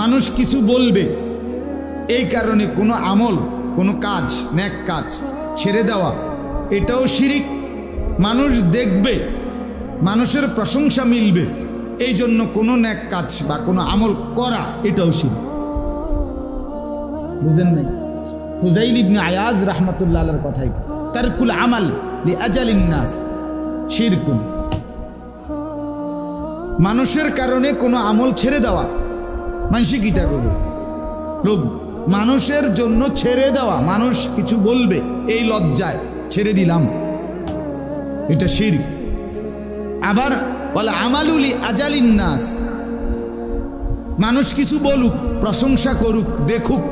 মানুষ কিছু বলবে, এই কারণে কোনো আমল, কোনো কাজ, নেক কাজ ছেড়ে দেওয়া, এটাও শিরিক। মানুষ দেখবে, মানুষের প্রশংসা মিলবে, এই জন্য কোনো নেক কাজ বা কোনো আমল করা, এটাও শিরিক। বুঝেন নাই? ফুজাইল ইবনে আয়াজ রাহমাতুল্লাহ আলাইহির কথা এটা। তারকুল আমাল লিআজালিন নাস শিরকুন। মানুষের কারণে কোনো আমল ছেড়ে দেওয়া, মানুষই কিতা করবে, লোক মানুষের জন্য ছেড়ে দেওয়া, মানুষ কিছু বলবে এই লজ্জায় ছেড়ে দিলাম, এটা শিরক। আবার ওয়াল আমালু লিআজালিন নাস, মানুষ কিছু বলুক, প্রশংসা করুক, দেখুক,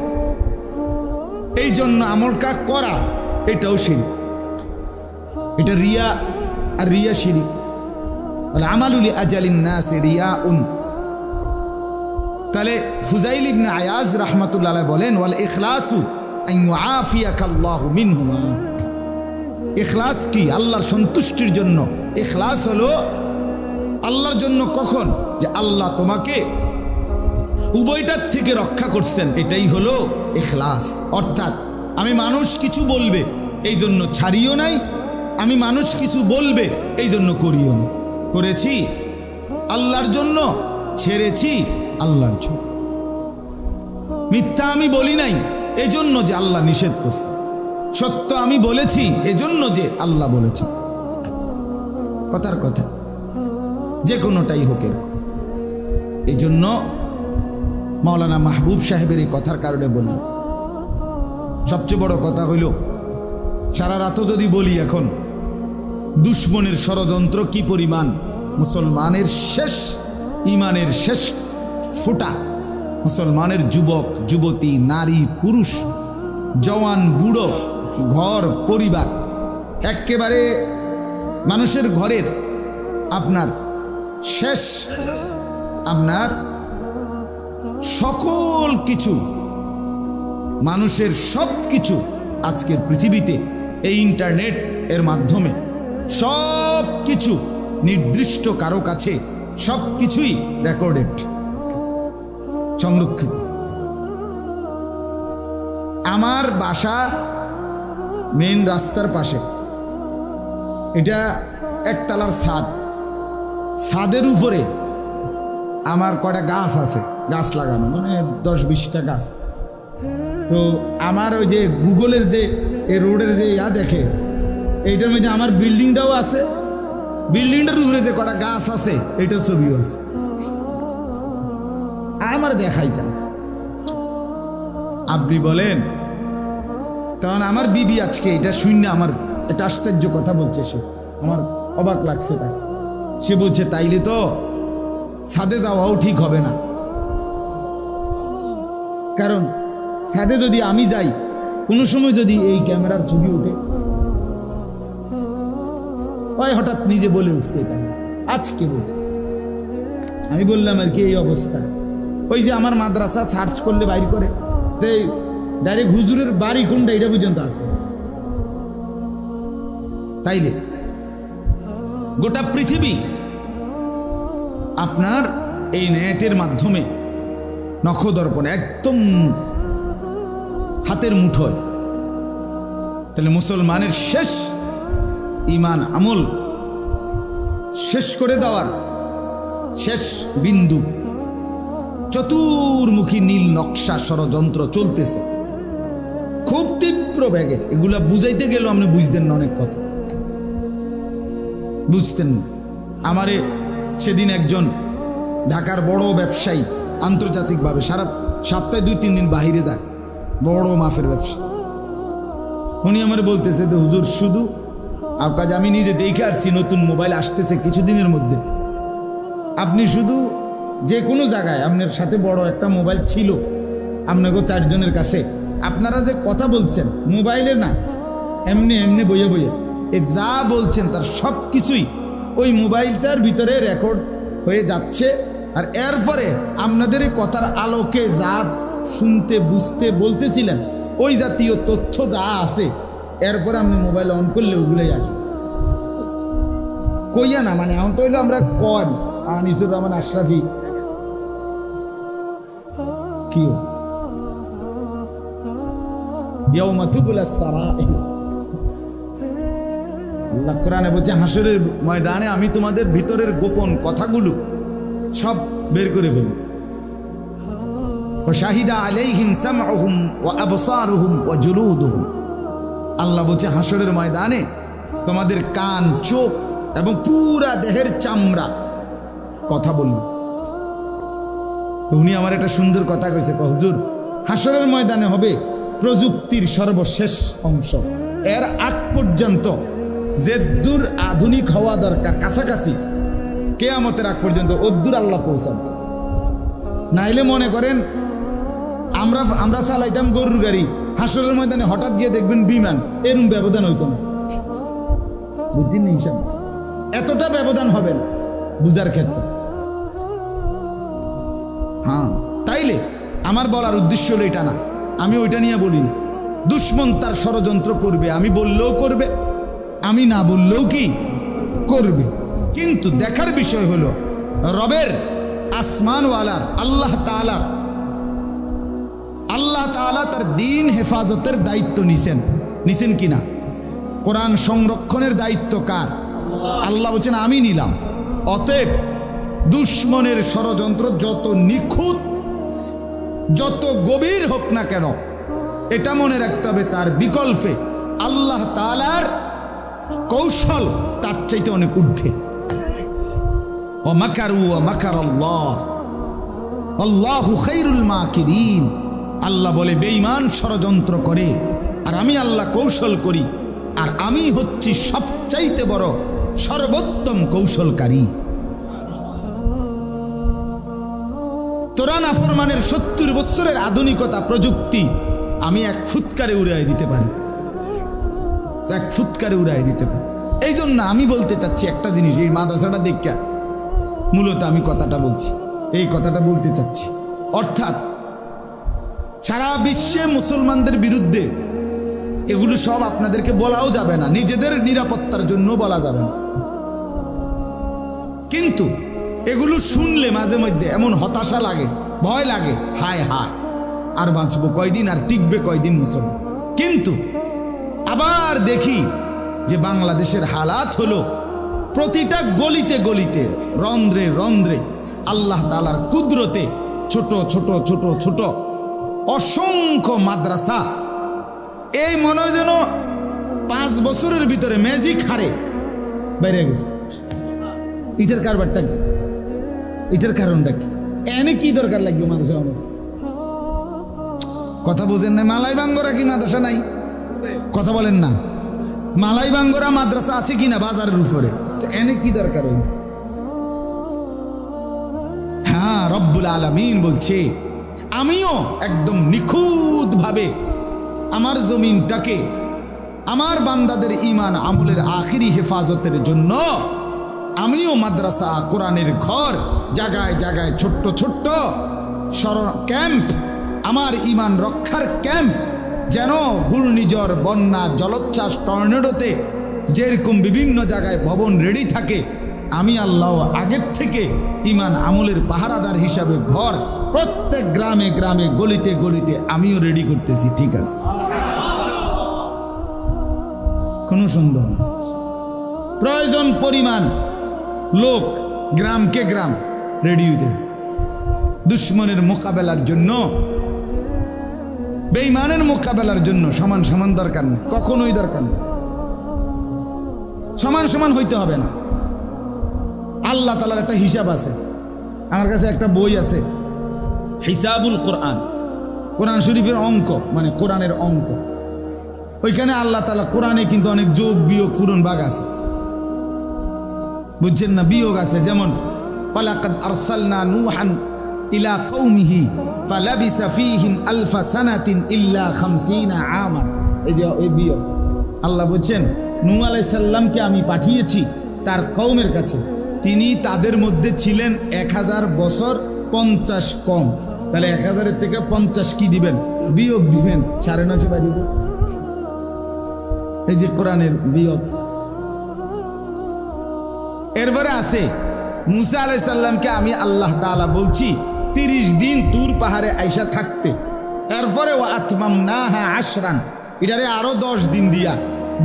এই জন্য আমলটা করা, এটাও শিরক। এটা রিয়া, আর রিয়া শিরক। ওয়াল আমালু লিআজালিন নাস রিয়াউন। তাহলে ফুজাইল ইবনে আয়াজ রাহমাতুল্লাহ আলাইহি বলেন ওয়াল ইখলাসু আন ইউআফিয়াকাল্লাহু মিনহু। ইখলাস কি? আল্লাহর সন্তুষ্টির জন্য। ইখলাস হলো আল্লাহর জন্য। কখন? যে আল্লাহ তোমাকে উভয়টার থেকে রক্ষা করছেন, এটাই হলো ইখলাস। অর্থাৎ আমি মানুষ কিছু বলবে এই জন্য ছাড়িও নাই, আমি মানুষ কিছু বলবে এই জন্য করিও না। করেছি আল্লাহর জন্য, ছেড়েছি আল্লাহর জন্য। মিথ্যা আমি বলি নাই এজন্য যে আল্লাহ নিষেধ করছে, সত্য আমি বলেছি এজন্য যে আল্লাহ বলেছে। কথার কথা, যে কোনোটাই হোক এরকম। এই জন্য মাওলানা মাহবুব সাহেবের এই কথার কারণে বলল, সবচেয়ে বড় কথা হইল, সারা রাতও যদি বলি এখন দুশ্মনের ষড়যন্ত্র কি পরিমাণ, মুসলমানের শেষ ইমানের শেষ ফোঁটা, মুসলমানের যুবক যুবতী, নারী পুরুষ, জওয়ান বুড়ো, ঘর পরিবার, একেবারে মানুষের ঘরের আপনার শেষ, আপনার সকল কিছু, মানুষের সব কিছু আজকের পৃথিবীতে এই ইন্টারনেট এর মাধ্যমে সব কিছু নির্দিষ্ট কারো কাছে সব কিছুই রেকর্ডেড, সংরক্ষিত। আমার বাসা মেন রাস্তার পাশে, এটা একতলার ছাদ, ছাদের উপরে আমার কটা গাছ আছে, গাছ লাগানো, মানে 10-20টা গাছ। তো আমার ওই যে গুগলের যে এই রোডের যে দেখে, এইটার মধ্যে আমার বিল্ডিংটাও আছে, বিল্ডিংটার উপরে যে কটা গাছ আছে এটার ছবিও আছে, আমার দেখাইতে আছে। আপনি বলেন, তখন আমার বিবি আজকে এটা শুনে আমার একটা আশ্চর্য কথা বলছে, সে আমার অবাক লাগছে। তাই সে বলছে, তাইলে তো ছাদে যাওয়াও ঠিক হবে না, কারণ ছাদে যদি আমি যাই, কোনো সময় যদি এই ক্যামেরার ছবি ওঠে, ওই হঠাৎ নিজে বলে উঠছে এটা আজকে বলছে। আমি বললাম আর কি এই অবস্থা, ওই যে আমার মাদ্রাসা সার্চ করলে বাইর করে, তো ডাইরেক্ট হুজুরের বাড়ি কোনটা এটা পর্যন্ত আছে। তাইলে গোটা পৃথিবী আপনার এই নেটের মাধ্যমে নখদর্পণ একদম হাতের মুঠোয়। তাহলে মুসলমানের শেষ ইমান আমল শেষ করে দেওয়ার শেষ বিন্দু, চতুর্মুখী নীল নকশা ষড়যন্ত্র চলতেছে খুব তীব্র বেগে। এগুলা বুঝাইতে গেলেও আপনি বুঝতেন না, অনেক কথা বুঝতেন না। আমারে সেদিন একজন ঢাকার বড় ব্যবসায়ী, আন্তর্জাতিকভাবে সারা সপ্তাহে 2-3 দিন বাহিরে যায়, বড় মাফের ব্যবসা, উনি আমার বলতেছে, তো হুজুর শুধু কাজ আমি নিজে দেখে আসছি, নতুন মোবাইল আসতেছে কিছুদিনের মধ্যে, আপনি শুধু যে কোনো জায়গায় আপনার সাথে বড় একটা মোবাইল ছিল আপনাকে 4 জনের কাছে, আপনারা যে কথা বলছেন মোবাইলে না, এমনি এমনি বইয়ে বইয়ে এ যা বলছেন তার সব কিছুই ওই মোবাইলটার ভিতরে রেকর্ড হয়ে যাচ্ছে। আর এরপরে আপনাদের এই কথার আলোকে যা শুনতে বুঝতে বলতেছিলেন, ওই জাতীয় তথ্য যা আছে, এরপরে আপনি মোবাইল অন করলে ওগুলোই আসবে। কইয়া না, মানে এখন তো হইলো আমরা কন আনিসুর রহমান আশরাফি কিও ইয়াউমা তুবলাস সারাইর। আল্লাহ কোরআনে বলছে হাসরের ময়দানে আমি তোমাদের ভিতরের গোপন কথাগুলো সব বের করে ফেলব। ওয়া শাহিদা আলাইহিম সামউহুম ওয়া আবসারুহুম ওয়া জুলুদুহুম। আল্লাহ বলছে হাসরের ময়দানে তোমাদের কান, চোখ এবং পুরা দেহের চামড়া কথা বলল। তো উনি আমার একটা সুন্দর কথা কইছে, হুজুর হাসরের ময়দানে হবে প্রযুক্তির সর্বশেষ অংশ, এর আগ পর্যন্ত যে দূর আধুনিক হওয়া দরকার কাছাকাছি, কিয়ামতের আগ পর্যন্ত ওদ্দূর আল্লাহ পৌঁছাবে। নাইলে মনে করেন আমরা চালাইতাম গরুর গাড়ি, হাসরের ময়দানে হঠাৎ গিয়ে দেখবেন বিমান, এরকম ব্যবধান হইতো না। বুঝছেন হিসাব, এতটা ব্যবধান হবে না বুঝার ক্ষেত্রে। হ্যাঁ, তাইলে আমার বলার উদ্দেশ্য হলো এটা না, আমি ওইটা নিয়ে বলি না। দুশ্মন তার ষড়যন্ত্র করবে, আমি বললেও করবে, আমি না বললেও কি করবে। কিন্তু দেখার বিষয় হলো রবের আসমানওয়ালার আল্লাহ তাআলা তার দিন হেফাজতের দায়িত্ব নিছেন কিনা? কোরআন সংরক্ষণের দায়িত্ব কার? আল্লাহ বলছেন আমি নিলাম। অতএব দুশ্মনের ষড়যন্ত্র যত নিখুঁত, যত গভীর হোক না কেন, এটা মনে রাখতে হবে তার বিকল্পে আল্লাহ তাআলার কৌশল তার চাইতে অনেক ঊর্ধ্বে। ও মাকারু ওয়া মাকারাল্লাহ আল্লাহু খায়রুল মাকিরিন। আল্লাহ বলে বেঈমান ষড়যন্ত্র করে আর আমি আল্লাহ কৌশল করি, আর আমি হচ্ছি সবচাইতে বড় সর্বোত্তম কৌশলকারী। তোরা নাফরমানের 70 বছরের আধুনিকতা প্রযুক্তি আমি এক ফুৎকারে উড়াই দিতে পারি, এই জন্য আমি বলতে চাচ্ছি একটা জিনিস, এই মাদ্রাসাটা দেখা মূলত আমি এই কথাটা বলতে চাচ্ছি। অর্থাৎ সারা বিশ্বে মুসলমানদের বিরুদ্ধে এগুলো সব আপনাদেরকে বলাও যাবে না, নিজেদের নিরাপত্তার জন্য বলা যাবে না। কিন্তু এগুলো শুনলে মাঝে মধ্যে এমন হতাশা লাগে, ভয় লাগে, হায় হায় আর বাঁচবো কয়দিন, আর টিকবে কয়দিন মুসলমান। কিন্তু আবার দেখি যে বাংলাদেশের হালাত হলো প্রতিটা গলিতে গলিতে, রন্ধ্রে রন্ধ্রে আল্লাহ তাআলার কুদরতে ছোট ছোট ছোট ছোট অসংখ্য মাদ্রাসা। এই মনে হয় যেন 5 বছরের ভিতরে ম্যাজিক হারে বাইরে গেছে। এটার কারবারটা কি? এটার কারণটা কি? এনে কি দরকার লাগবে মাদ্রাসা? কথা বুঝেন না? মালাই বাঙ্গরা কি মাদ্রাসা নাই? কথা বলেন না। মালাই বাঙ্গরা মাদ্রাসা আছে কিনা বাজারের উপরে? এনে কি দরকার হইল? হ্যাঁ, রব্বুল আলামিন বলছে আমিও একদম নিখুঁত ভাবে আমার জমিনটাকে আমার বান্দাদের ঈমান আমলের আখিরি হেফাজতের জন্য আমিও মাদ্রাসা, কোরআনের ঘর, জায়গায় জায়গায় ছোট্ট ছোট্ট ক্যাম্প, আমার ঈমান রক্ষার ক্যাম্প, যেন ঘূর্ণিঝড়, বন্যা, জলোচ্ছ্বাস, টর্নেডোতে যেরকম বিভিন্ন জায়গায় ভবন রেডি থাকে, আমি আল্লাহ আগের থেকে ঈমান আমলের পাহারাদার হিসাবে ঘর প্রত্যেক গ্রামে গ্রামে গলিতে গলিতে আমিও রেডি করতেছি। ঠিক আছে, কোনো সন্দেহ নেই। প্রয়োজন পরিমাণ লোক গ্রামকে গ্রাম রেডি হইতে, দুশ্মনের মোকাবেলার জন্য, বেঈমানের মোকাবেলার জন্য সমান সমান দরকার নেই, কখনোই দরকার নেই। সমান সমান হইতে হবে না। আল্লাহ তাআলার একটা হিসাব আছে। আমার কাছে একটা বই আছে, হিসাবুল কোরআন, কোরআন শরীফের অঙ্ক, মানে কোরআনের অঙ্ক। ওইখানে আল্লাহ তাআলা কোরআনে কিন্তু অনেক যোগ বিয়োগ পূরণ ভাগ আছে, বুঝছেন না? বিয়োগ আছে, যেমন ওয়ালাকাদ আরসালনা নূহান ইলা কওমিহি ফালাবিসা ফীহিম আলফা সানাতিন ইল্লা 50 আমান। এই যে এই বিয়োগ, আল্লাহ বলছেন নূহ আলাইহিস সালামকে আমি পাঠিয়েছি তার কওমের কাছে, তিনি তাদের মধ্যে ছিলেন 1000 বছর 50 কম। তাহলে 1000-এর থেকে 50 কি দিবেন? বিয়োগ দিবেন, 9.5 বাড়িবে। এই যে কোরআনের বিয়োগ। এরপরে আছে মুসা আলাইহিস সালামকে আমি আল্লাহ তাআলা বলছি 30 দিন তুর পাহাড়ে আইসা থাকতে, এরপরে ও আতমামনাহা আশরান, এটারে আরো 10 দিন দিয়া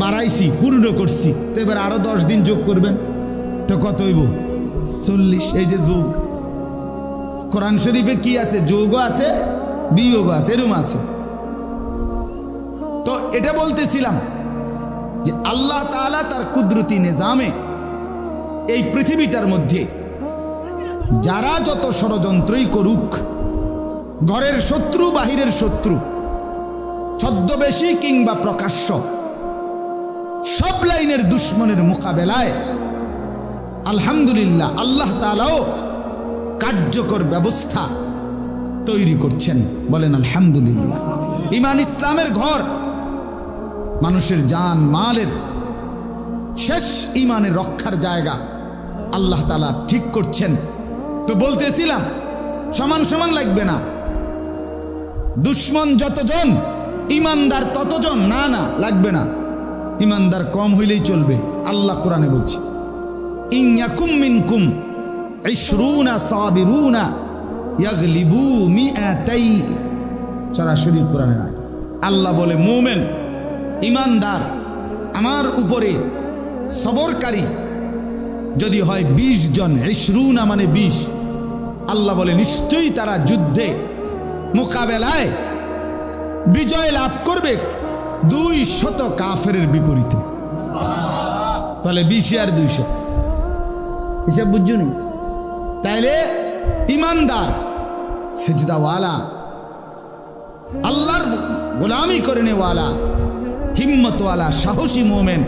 বাড়াইছি, পূর্ণ করছি, তো এবার আরো 10 দিন যোগ করবেন, তো কত হইব? 40। এই যে যোগ, কোরআন শরীফে কি আছে? যোগও আছে, বিয়োগও আছে, এরম আছে। তো এটা বলতেছিলাম যে আল্লাহ তাআলা তার কুদরতি নিজামে এই পৃথিবীটার মধ্যে যারা যত ষড়যন্ত্রই করুক, ঘরের শত্রু বাহিরের শত্রু, ছদ্মবেশী কিংবা প্রকাশ্য, সব লাইনের দুশ্মনের মোকাবেলায় আলহামদুলিল্লাহ আল্লাহ তাআলাও কার্যকর ব্যবস্থা তৈরি করছেন। বলেন আলহামদুলিল্লাহ। ঈমান ইসলামের ঘর, মানুষের জান মালের শেষ ঈমানের রক্ষার জায়গা আল্লাহ তাআলা ঠিক করছেন। তো বলতেছিলাম সমান সমান লাগবে না, দুশ্মন যতজন ঈমানদার ততজন, না না লাগবে না, ঈমানদার কম হইলেই চলবে। আল্লাহ কোরআনে বলছে ইন ইয়াকুম মিনকুম 20 সাবিরুনা ইয়াগলিবু মিআতাই, সরাসরি কোরআনের আয়াত। আল্লাহ বলে মুমিন ঈমানদার আমার উপরে সবরকারী যদি হয় 20 জন, 20 মানে 20, আল্লাহ বলে নিশ্চয়ই তারা যুদ্ধে মোকাবেলায় বিজয় লাভ করবে 200 কাফেরের বিপরীতে। তাহলে 20 আর 200 হিসাব বুঝুন। তাইলে ঈমানদার, সিজদাওয়ালা, আল্লাহর গোলামি করেনেওয়ালা, হিম্মতওয়ালা, সাহসী মোমেন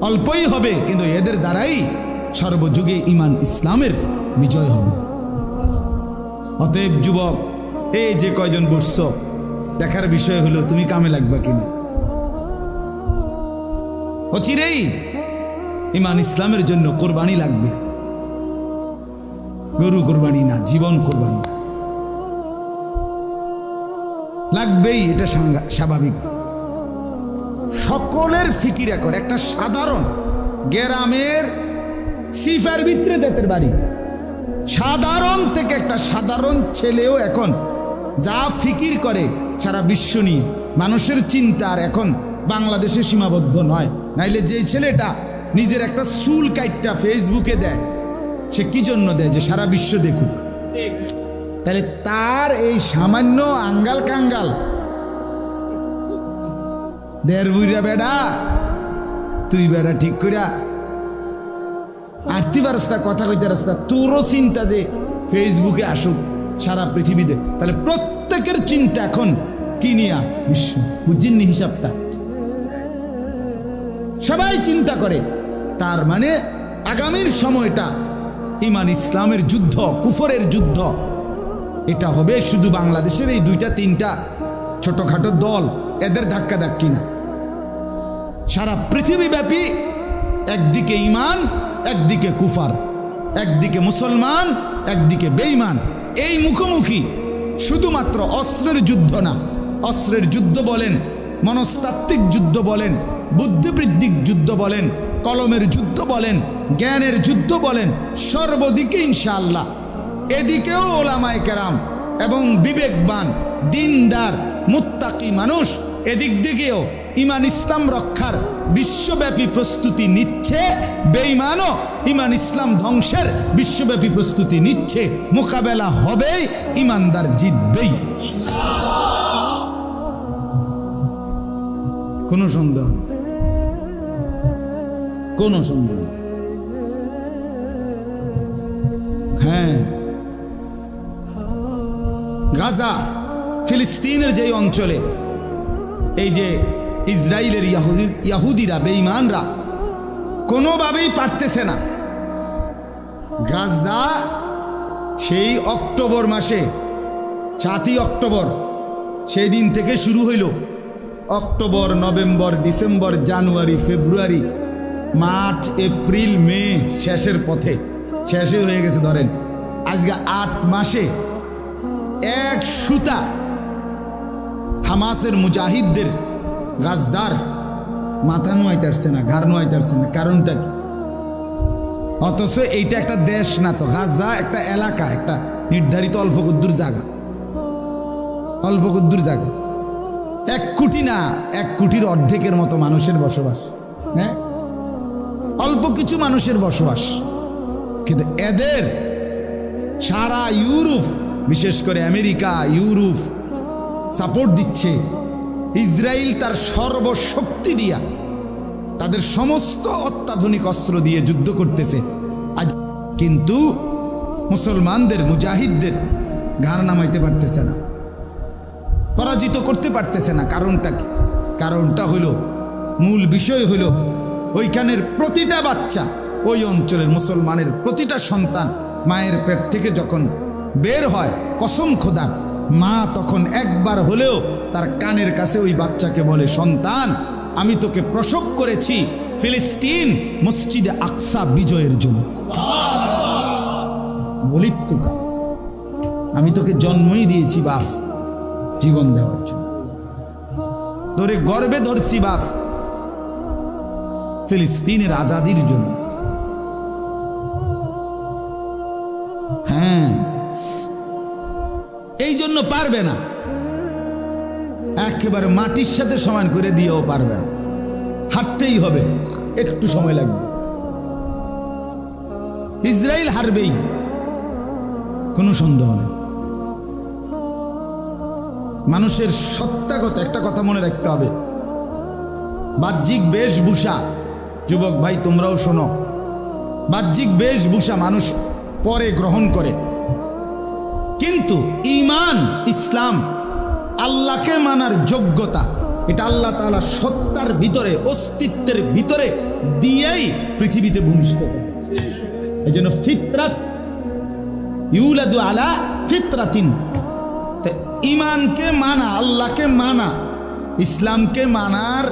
অল্পই হবে, কিন্তু এদের দ্বারাই সর্বযুগে ঈমান ইসলামের বিজয় হবে। অতএব যুবক, এই যে কয়জন বসছ, দেখার বিষয় হলো তুমি কামে লাগবা কিনা। অচিরেই ঈমান ইসলামের জন্য কোরবানি লাগবে, গরু কোরবানি না, জীবন কোরবানি লাগবেই, এটা স্বাভাবিক। সকলের ফিকির এখন একটা সাধারণ গ্রামের সিফার ভিতরে জাতের বাড়ি, সাধারণ থেকে একটা সাধারণ ছেলেও এখন যা ফিকির করে সারা বিশ্ব নিয়ে, মানুষের চিন্তা আর এখন বাংলাদেশে সীমাবদ্ধ নয়। নাইলে যে ছেলেটা নিজের একটা চুল কাইটটা ফেসবুকে দেয়, সে কি জন্য দেয়? যে সারা বিশ্ব দেখুক। তাহলে তার এই সামান্য আঙ্গাল কাঙ্গাল দেড় বুইরা বেড়া, তুই বেড়া ঠিক করিয়া আটতি পারস্তা, কথা কইতে রাস্তা, তোরও চিন্তা যে ফেসবুকে আসুক সারা পৃথিবীতে। তাহলে প্রত্যেকের চিন্তা এখন কি নিয়া? বিশ্ব। বুঝিনি হিসাবটা? সবাই চিন্তা করে। তার মানে আগামীর সময়টা ঈমান ইসলামের যুদ্ধ, কুফরের যুদ্ধ, এটা হবে শুধু বাংলাদেশের এই 2-3টা ছোটখাটো দল, এদের ধাক্কা ধাক্কি না, সারা পৃথিবীব্যাপী। একদিকে ঈমান, একদিকে কুফার, একদিকে মুসলমান, একদিকে বেঈমান, এই মুখোমুখি। শুধুমাত্র অস্ত্রের যুদ্ধ না, অস্ত্রের যুদ্ধ বলেন, মনস্তাত্ত্বিক যুদ্ধ বলেন, বুদ্ধিবৃত্তিক যুদ্ধ বলেন, কলমের যুদ্ধ বলেন, জ্ঞানের যুদ্ধ বলেন, সর্বদিকে ইনশাআল্লাহ। এদিকেও ওলামায়ে কেরাম এবং বিবেকবান দিনদার মুত্তাকি মানুষ এদিক দিকেও ঈমান ইসলাম রক্ষার বিশ্বব্যাপী প্রস্তুতি নিচ্ছে। বেঈমানও ঈমান ইসলাম ধ্বংসের বিশ্বব্যাপী প্রস্তুতি নিচ্ছে। মোকাবেলা হবেই, ঈমানদার জিতবেই, কোনো সন্দেহ নেই, কোনো সন্দেহ নেই। হ্যাঁ, গাজা, ফিলিস্তিনের যে অঞ্চলে এই যে ইসরায়েলের ইয়াহুদিরা, বেঈমানরা কোনোভাবেই পারতেছে না। গাজা সেই অক্টোবর মাসে, 7ই অক্টোবর, সেই দিন থেকে শুরু হইল। অক্টোবর, নভেম্বর, ডিসেম্বর, জানুয়ারি, ফেব্রুয়ারি, মার্চ, এপ্রিল, মে, শেষের পথে, শেষে হয়ে গেছে। ধরেন আজকে 8 মাসে এক সুতা হামাসের মুজাহিদদের গাজ্জার মাথা নোয়াইতে আসছে না, ঘাড় নোয়াইতে আসছে না। কারণটা কি? অথচ এইটা একটা দেশ না তো, গাজা একটা এলাকা, একটা নির্ধারিত অল্প কদ্দুর জায়গা, অল্প কদ্দুর জায়গা, 1 কোটি না, 1 কোটির অর্ধেকের মতো মানুষের বসবাস। হ্যাঁ, অল্প কিছু মানুষের বসবাস, কিন্তু এদের সারা ইউরোপ, বিশেষ করে আমেরিকা, ইউরোপ সাপোর্ট দিচ্ছে। ইসরায়েল তার সর্বশক্তি দিয়া, তাদের সমস্ত অত্যাধুনিক অস্ত্র দিয়ে যুদ্ধ করতেছে আজ, কিন্তু মুসলমানদের, মুজাহিদদের ঘাড় নামাইতে পারতেছে না, পরাজিত করতে পারতেছে না। কারণটা কি? কারণটা হইল, মূল বিষয় হইল ওইখানের প্রতিটা বাচ্চা, ওই অঞ্চলের মুসলমানের প্রতিটা সন্তান মায়ের পেট থেকে যখন বের হয়, কসম খোদার, মা তখন একবার হলেও তার কানের কাছে ওই বাচ্চাকে বলে, সন্তান, আমি তোকে প্রসব করেছি ফিলিস্তিন মসজিদে আকসা বিজয়ের জন্য। বলিত তুকা, আমি তোকে জন্মই দিয়েছি বাপ জীবন দেওয়ার জন্য, তোরে গর্বে ধরছি বাপ ফিলিস্তিনের আজাদির জন্য। হ্যাঁ, এই জন্য পারবে না, একেবারে মাটির সাথে সমান করে দিয়েও পারবে না, হারতেই হবে, একটু সময় লাগবে। ইসরায়েল হারবেই, কোনো সন্দেহ নেই। মানুষের সত্তাগত একটা কথা মনে রাখতে হবে, বাহ্যিক বেশভূষা, যুবক ভাই তোমরাও শোনো, বাহ্যিক বেশভূষা মানুষ পরে গ্রহণ করে, কিন্তু ঈমান, ইসলাম, আল্লাহকে মানার যোগ্যতা, এটা আল্লাহ তাআলা সত্তার ভিতরে, অস্তিত্বের ভিতরে দিয়েই পৃথিবীতে ভূমিষ্ঠ করে। এই জন্য ফিতরাত, ইউলাদু আলা ফিতরাতিন, ঈমানকে মানা, আল্লাহকে মানা, ইসলামকে মানার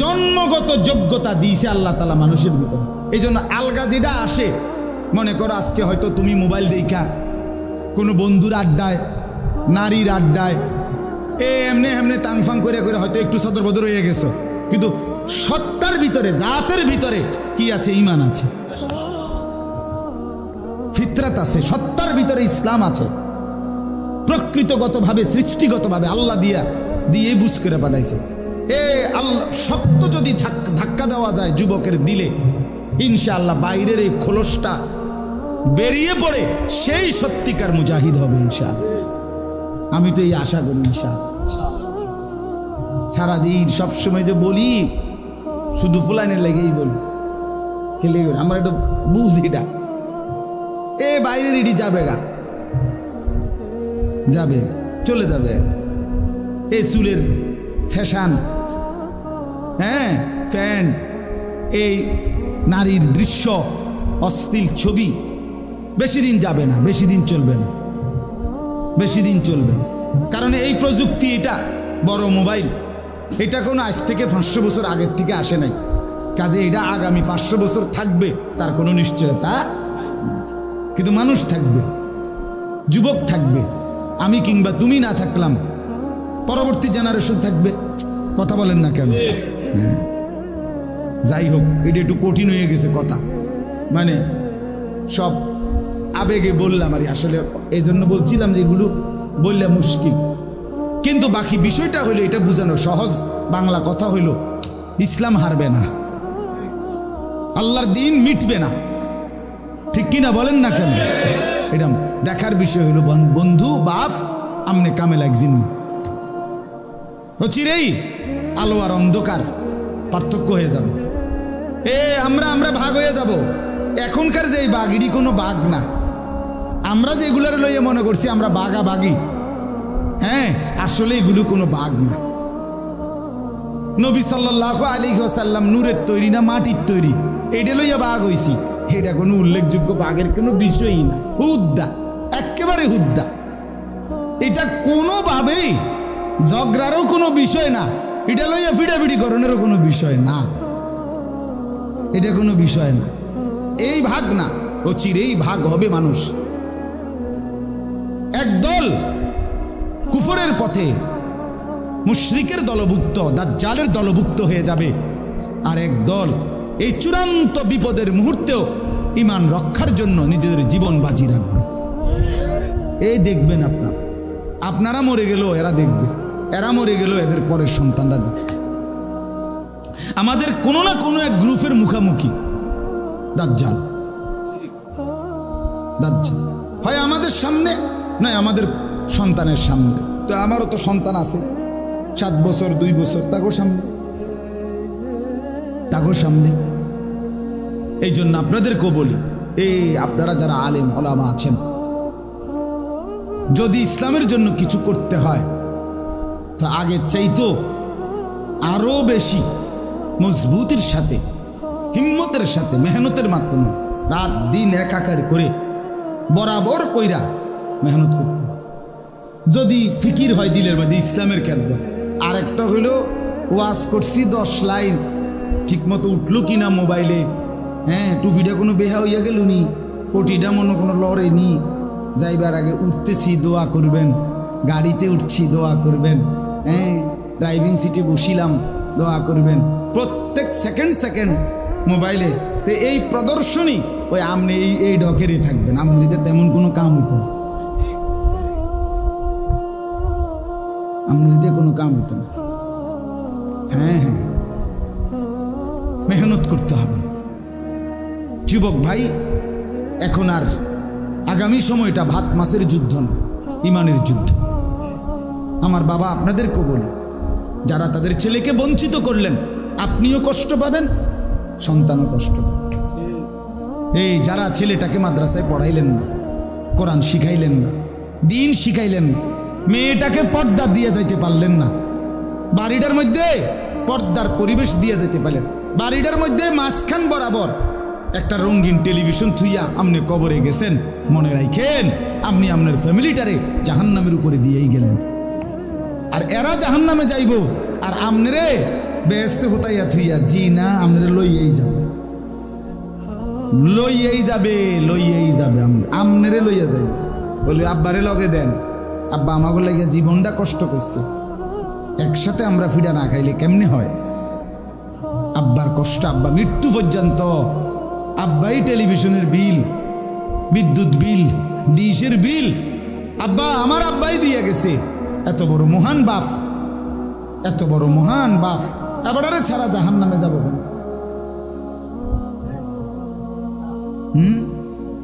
জন্মগত যোগ্যতা দিয়েছে আল্লাহ তাআলা মানুষের ভিতরে। এই জন্য আলগা যেটা আসে, মনে করো আজকে হয়তো তুমি মোবাইল দেখা কোনো বন্ধুর আড্ডায়, নারীর আড্ডায় এমনি এমনি তাংফাং করে করে হয়তো একটু সদর বদর হয়ে গেছো, কিন্তু সত্তার ভিতরে, জাতের ভিতরে কি আছে? ঈমান আছে, ফিতরাত আছে, সত্তার ভিতরে ইসলাম আছে, প্রকৃতগতভাবে, সৃষ্টিগতভাবে আল্লাহ দিয়ে বুঝ করে পাঠাইছে। আল্লাহ শক্ত যদি ধাক্কা দেওয়া যায় যুবকের দিলে, ইনশাআল্লাহ বাইরের এই খোলসটা বেরিয়ে পড়ে সেই সত্যিকার মুজাহিদ হবে ইনশাআল্লাহ। আমি তো এই আশা করি ইনশাআল্লাহ। সারাদিন সবসময় যে বলি, শুধু ফুলাইনের লেগেই বলি, খেলে আমার একটু বুঝ, এটা বাইরের ইডি যাবে গা, যাবে, চলে যাবে, এই চুলের ফ্যাশন, হ্যাঁ, প্যান্ট, এই নারীর দৃশ্য, অশ্লীল ছবি বেশি দিন যাবে না, বেশি দিন চলবে না, বেশি দিন চলবে। কারণ এই প্রযুক্তি, এটা বড় মোবাইল, এটা কোনো আজ থেকে 500 বছর আগের থেকে আসে নাই, কাজে এটা আগামী 500 বছর থাকবে তার কোনো নিশ্চয়তা না। কিন্তু মানুষ থাকবে, যুবক থাকবে, আমি কিংবা তুমি না থাকলাম পরবর্তী জেনারেশন থাকবে। কথা বলেন না কেন? হ্যাঁ, যাই হোক, এটা একটু কঠিন হয়ে গেছে কথা, মানে সব আবেগে বললাম আর আসলে এই জন্য বলছিলাম যে এগুলো বললে মুশকিল, কিন্তু বাকি বিষয়টা হলো এটা বোঝানো সহজ। বাংলা কথা হইল, ইসলাম হারবে না, আল্লাহর দিন মিটবে না, ঠিক কিনা বলেন না কেন? এটা দেখার বিষয় হলো বন্ধু, বাপ আমনে কামে লাগজিন, চিরেই আলো আর অন্ধকার পার্থক্য হয়ে যাবে। আমরা ভাগ হয়ে যাব। এখনকার যে বাঘ, এটি কোনো বাঘ না, আমরা যেগুলোর লইয়ে মনে করছি আমরা বাঘাবাগি, হ্যাঁ, আসলে এগুলো কোনো বাঘ না। নবী সাল্লাল্লাহু আলাইহি ওয়াসাল্লাম নূরের তৈরি না মাটির তৈরি, এটা লইয়া বাঘ হইছি, এটা কোনো উল্লেখযোগ্য বাঘের কোনো বিষয়ই না, হুদ্দা, একেবারে হুদ্দা। এটা কোনোভাবেই ঝগড়ারও কোনো বিষয় না, এটা লইয়া ফিডাফিডি করণেরও কোনো বিষয় না, এটা কোনো বিষয় না। এই ভাগ না, ও চিরেই ভাগ হবে মানুষ। একদল কুফরের পথে মুশরিকের দলভুক্ত, দাজ্জালের দলভুক্ত হয়ে যাবে, আর এক দল এই চূড়ান্ত বিপদের মুহূর্তেও ঈমান রক্ষার জন্য নিজেদের জীবন বাজি রাখবে। এই দেখবেন আপনারা মরে গেলেও এরা দেখবে, এরা মরে গেলেও এদের পরের সন্তানরা দেখবে। আমাদের কোনো না কোনো এক গ্রুপের মুখামুখি দাজ্জাল। হয় আমাদের সামনে, নয় আমাদের সন্তানের সামনে। তো আমারও তো সন্তান আছে, 7 বছর 2 বছর, তাগো সামনে। এই জন্য আপনাদেরকেও বলি, আপনারা যারা আলেম ওলামা আছেন, যদি ইসলামের জন্য কিছু করতে হয় তো আগের চাইতো আরো বেশি মজবুতির সাথে, হিম্মতের সাথে, মেহনতের মাধ্যমে রাত দিন একাকার করে বরাবর কইরা মেহনত করতে। যদি ফিকির হয় দিলের মধ্যে ইসলামের খেদমত, আর একটা হইল ওয়াজ করছি 10 লাইন ঠিক মতো উঠলো কিনা মোবাইলে, হ্যাঁ টুপিটা কোনো বেহা হইয়া গেল নি, পটিটা মনে কোনো লড়ে নি, যাইবার আগে উঠতেছি দোয়া করবেন, গাড়িতে উঠছি দোয়া করবেন, হ্যাঁ ড্রাইভিং সিটে বসিলাম দোয়া করবেন, প্রত্যেক সেকেন্ড মোবাইলে। তো এই প্রদর্শনী ওই আপনি এই ডকেরই থাকবেন, আমরিদের তেমন কোনো কাম হইতো না, আমরিদের কোনো কাম হইতো না। হ্যাঁ মেহনত করতে হবে যুবক ভাই। এখন আর আগামী সময়টা ভাত মাছের যুদ্ধ না, ইমানের যুদ্ধ। আমার বাবা আপনাদেরকেও বলি, যারা তাদের ছেলেকে বঞ্চিত করলেন, আপনিও কষ্ট পাবেন, সন্তানও কষ্ট পাবেন। এই যারা ছেলেটাকে মাদ্রাসায় পড়াইলেন না, কোরআন শিখাইলেন না, দিন শিখাইলেন না, মেয়েটাকে পর্দা দিয়ে যাইতে পারলেন না, বাড়িটার মধ্যে পর্দার পরিবেশ দিয়ে যেতে পারলেন, বাড়িটার মধ্যে মাঝখান বরাবর একটা রঙিন টেলিভিশন থুইয়া আপনি কবরে গেছেন, মনে রাখেন আপনি আপনার ফ্যামিলিটারে জাহান্নামের উপরে দিয়েই গেলেন। আর এরা জাহান্নামে যাইব, আর আমনেরে বেহেশতে হতাইয়া থুইয়া, জি না, আমনেরে লইয়েই যাবে, আমনেরে লইয়া যাইবে। বলবে আব্বারে লগে দেন, আব্বা আমাকে লাগিয়া জীবনটা কষ্ট করছে, একসাথে আমরা ফিডা না খাইলে কেমনে হয়? আব্বার কষ্ট, আব্বা মৃত্যু পর্যন্ত আব্বাই টেলিভিশনের বিল, বিদ্যুৎ বিল, ডিশের বিল আব্বা, আমার আব্বাই দিয়ে গেছে। এত বড় মহান বাপ, এত বড় মহান বাপ, এবারে ছাড়া জাহান নামে যাব।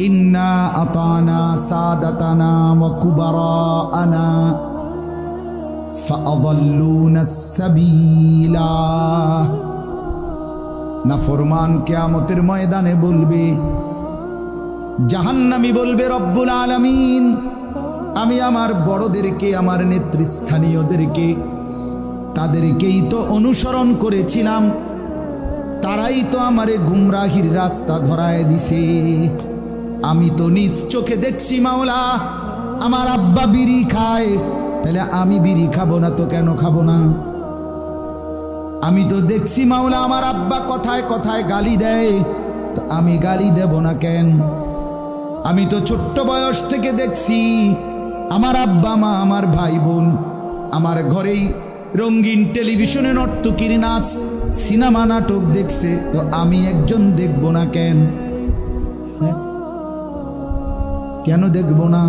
ইন্না আতানা সাদাতানা ওয়া কুবারাআনা ফাআদাল্লুনা সাবিলা। নাফরমান কিয়ামতের ময়দানে বলবে, জাহান্নামী বলবে রব্বুল আলামিন, আমি আমার বড়দেরকে, আমার নেতৃস্থানীয়দেরকে, তাদেরকেই তো অনুসরণ করেছিলাম, তারাই তো আমারে গুমরাহির রাস্তা ধরায় দিছে। আমি তো নিজ চোখে দেখছি মাওলা, আমার আব্বা বিড়ি খায়, তাহলে আমি বিড়ি খাবো না তো কেন খাবো না? আমি তো দেখছি মাওলা, আমার আব্বা কথায় কথায় গালি দেয়, তো আমি গালি দেব না কেন? আমি তো ছোট্ট বয়স থেকে দেখছি আমার আব্বা মা, আমার ভাই বোন আমার ঘরেই রঙিন টেলিভিশনে নর্তকীর নাচ, সিনেমা নাটক দেখছে, তো আমি একজন দেখব না কেন? কেন দেখব না?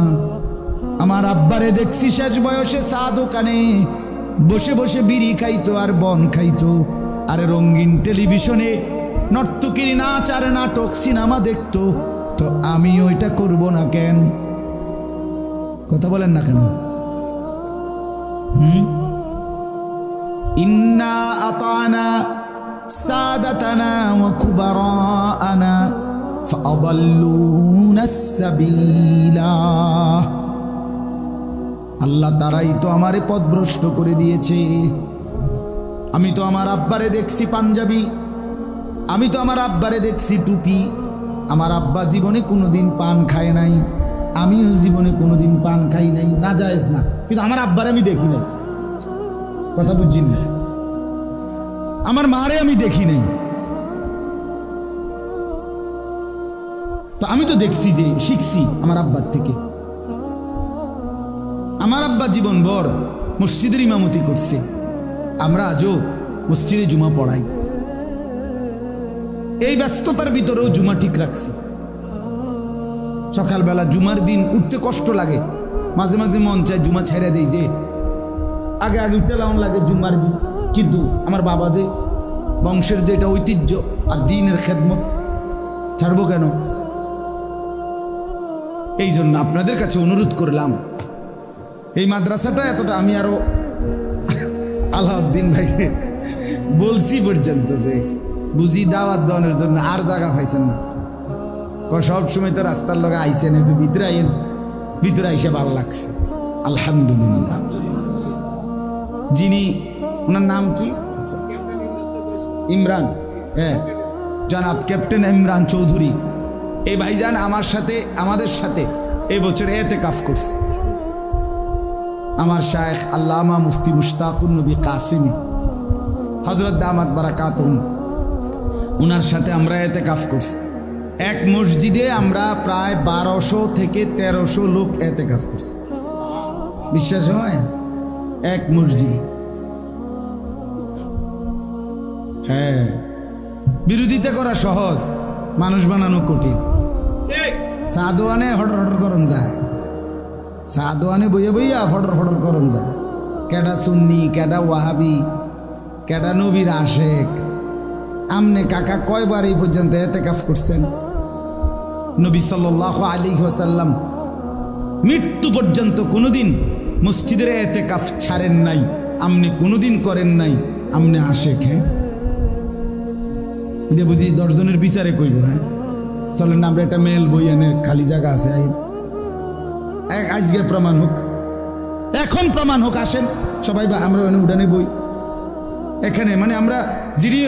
আমার আব্বারে দেখছি শেষ বয়সে চা দোকানে বসে বসে বিড়ি খাইতো আর বন খাইতো, আর রঙিন টেলিভিশনে নর্তকীর নাচ আর নাটক সিনেমা দেখতো, তো আমি ওইটা করব না কেন? কথা বলেন না কেন? ইন্না আতানা সাদাতানা ওয়া কুবারাআনা ফাআদাল্লুনা সাবিলা। আল্লাহ তারাই তো আমারে পথভ্রষ্ট করে দিয়েছে। আমি তো আমার আব্বারে দেখছি পাঞ্জাবি, আমি তো আমার আব্বারে দেখছি টুপি। আমার আব্বা জীবনে কোনোদিন পান খায় নাই, আমিও জীবনে কোনোদিন পান খাই নাই, না জায়েজ না, কিন্তু আমার আব্বারে আমি দেখি নাই। কথা বুঝছেন না? আমার মারে আমি দেখি নাই, তো আমি তো দেখছি, যে শিখছি আমার আব্বার থেকে। আমার আব্বা জীবনভর মসজিদের ইমামতি করছে, আমরা আজও মসজিদে জুমা পড়াই। এই ব্যস্ততার ভিতরেও জুমা ঠিক রাখছি। সকালবেলা জুমার দিন উঠতে কষ্ট লাগে, মাঝে মাঝে মন চায় জুমা ছেড়ে দেই, যে আগে আগে উঠতে লাউন লাগে জুম্মার দিন, কিন্তু আমার বাবা যে বংশের যেটা ঐতিহ্য আর দিনের খেদমত, ছাড়বো কেন? এই জন্য আপনাদের কাছে অনুরোধ করলাম, এই মাদ্রাসাটা এতটা আমি আরো আলাউদ্দিন ভাইকে বলছি পর্যন্ত যে বুঝি দাওয়াত দেওয়ানোর জন্য আর জায়গা পাইছেন না, সব সময় তো রাস্তার লগে আইসেন, একটু ভিতরে আইন, ভিতরে আইসে ভালো লাগছে আলহামদুলিল্লাহ। যিনি, ওনার নাম কি? ইমরান, হ্যাঁ, জনাব ক্যাপ্টেন ইমরান চৌধুরী। এই ভাইজান আমার সাথে, আমাদের সাথে এই বছর এতেকাফ করছে। আমার শায়েখ আল্লামা মুফতি মুশতাকুন নবী কাসিমি হযরত দামাত বারাকাতুহুম, ওনার সাথে আমরা এতেকাফ করছি। এক মসজিদে আমরা প্রায় 1200 থেকে 1300 লোক এতেকাফ করছি। বিশ্বাস হয়? এক মসজিদে। হ্যাঁ, বিরোধিতা করা সহজ, মানুষ বানানো কঠিন। সাদোয়ানে হটর হটর করন যায়, সাদোয়ানে বইয়া বইয়া ফটর ফটর করন যায়। কেডা সুন্নি, কেডা ওয়াহাবি, কেডা নবীর আশেক। আমনে কাকা কয়বার এই পর্যন্ত এতেকাফ করছেন? নবী সাল্লাল্লাহু আলাইহি ওয়াসাল্লাম মৃত্যু পর্যন্ত কোনোদিন মসজিদের এতেকাফ ছাড়েন নাই, আমনে কোনোদিন করেন নাই। আমনে আশেক? হ্যাঁ, যে বুঝি 10 জনের বিচারে কইব। হ্যাঁ, চলেন না আমরা একটা মেল বই এনে, খালি জায়গা আছে, আজকে প্রমাণ হোক, এখন প্রমাণ হোক। আসেন সবাই, আমরা উঠানে বই এখানে, মানে আমরা যিনি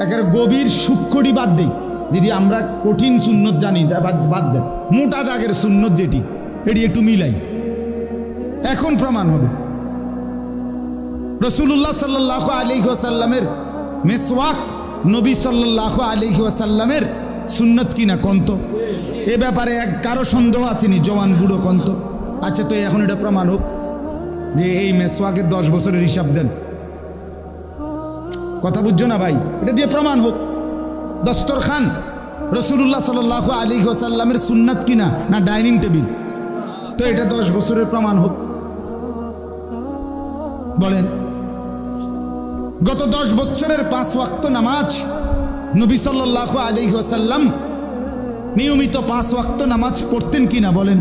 একেবারে গভীর সূক্ষ্মটি বাদ দিই, যেটি আমরা কঠিন সুন্নত জানি বাদ দেন, মোটা দাগের সুন্নত যেটি, এটি একটু মিলাই, এখন প্রমাণ হবে। রাসূলুল্লাহ সাল্লাল্লাহু আলাইহি ওয়াসাল্লামের মিসওয়াক নবী সাল্লাল্লাহু আলাইহি ওয়াসাল্লামের সুন্নত কিনা কন্ত? এ ব্যাপারে কারো সন্দেহ আছেনি? জওয়ান বুড়ো কন্ত? আচ্ছা, তো এখন এটা প্রমাণ হোক যে এই মেসওয়াকের 10 বছরের হিসাব দেন। কথা বুঝছো না ভাই? এটা দিয়ে প্রমাণ হোক। দস্তরখান রাসূলুল্লাহ সাল্লাল্লাহু আলাইহি ওয়াসাল্লামের সুন্নাত কিনা, না ডাইনিং টেবিল? তো এটা 10 বছরের প্রমাণ হোক, বলেন। গত 10 বছরের 5 ওয়াক্ত নামাজ নবী সাল্লাল্লাহু আলাইহি ওয়াসাল্লাম নিয়মিত 5 ওয়াক্ত নামাজ পড়তেন কিনা বলেন?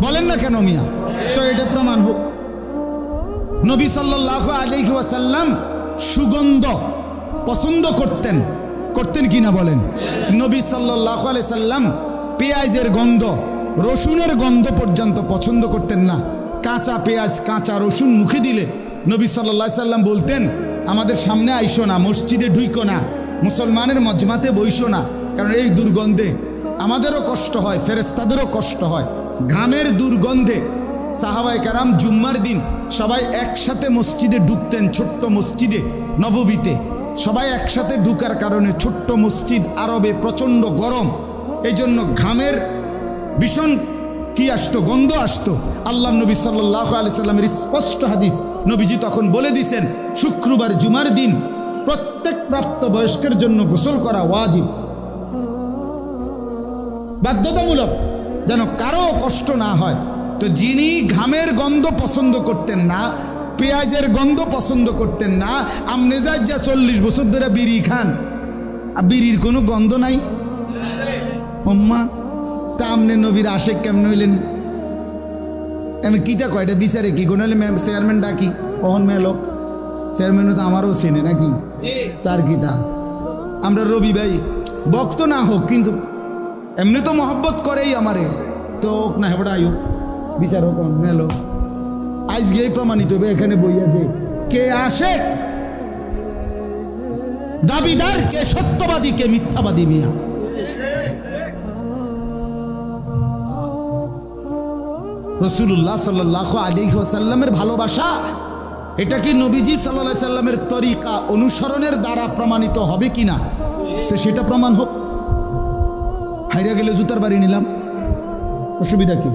বলেন না কেন মিয়া? তো এটা প্রমাণ হোক। নবী সাল্লাল্লাহু আলাইহি ওয়াসাল্লাম সুগন্ধ পছন্দ করতেন কিনা বলেন? নবী সাল্লাল্লাহু আলাইহি সাল্লাম পেঁয়াজের গন্ধ, রসুনের গন্ধ পর্যন্ত পছন্দ করতেন না। কাঁচা পেঁয়াজ, কাঁচা রসুন মুখে দিলে নবী সাল্লাল্লাহু আলাইহি সাল্লাম বলতেন, আমাদের সামনে আইসো না, মসজিদে ঢুইকো না, মুসলমানের মজমাতে বইসো না, কারণ এই দুর্গন্ধে আমাদেরও কষ্ট হয়, ফেরেশতাদেরও কষ্ট হয়। ঘামের দুর্গন্ধে সাহাবায়ে কেরাম জুম্মার দিন সবাই একসাথে মসজিদে ঢুকতেন। ছোট্ট মসজিদে নববীতে সবাই একসাথে ঢুকার কারণে, ছোট্ট মসজিদ, আরবে প্রচণ্ড গরম, এই জন্য ঘামের ভীষণ কি আসতো, গন্ধ আসতো। আল্লাহ নবী সাল্লাল্লাহু আলাইহি সাল্লামের স্পষ্ট হাদিস, নবীজি তখন বলে দিয়েছেন, শুক্রবার জুমার দিন প্রত্যেক প্রাপ্তবয়স্কের জন্য গোসল করা ওয়াজিব, বাধ্যতামূলক, যেন কারো কষ্ট না হয়। তো যিনি ঘামের গন্ধ পছন্দ করতেন না, পেঁয়াজের গন্ধ পছন্দ করতেন না, আমনে যা 40 বছর ধরে বিড়ি খান, আর বিড়ির কোনো গন্ধ নাই ওম্মা, তা আমনে নবীর আশেক কেমন হইলেন? আমি কিতা কয়টা বিচারে কি কোন হলে চেয়ারম্যান ডাকি, কখন মেলোক চেয়ারম্যানও তো আমারও চেনে নাকি, তার কিতা? আমরা রবি ভাই বক্ত না হোক, কিন্তু এমনি তো মহব্বত করেই আমারে, তো হোক না হেবড়া আয়ুক বিচার হোক মেলো। আজকে প্রমাণিত হবে এখানে বইয়া যে কে আশেক, দাবিদার কে সত্যবাদী, কে মিথ্যাবাদী। মিয়া রাসূলুল্লাহ সাল্লাল্লাহু আলাইহি ওয়াসাল্লামের ভালোবাসা, এটা কি নবীজি সাল্লাল্লাহু আলাইহি সাল্লামের তরিকা অনুসরণের দ্বারা প্রমাণিত হবে কিনা? তো সেটা প্রমাণ হোক। হাইরা গেলে জুতার বাড়ি নিলাম, অসুবিধা কি?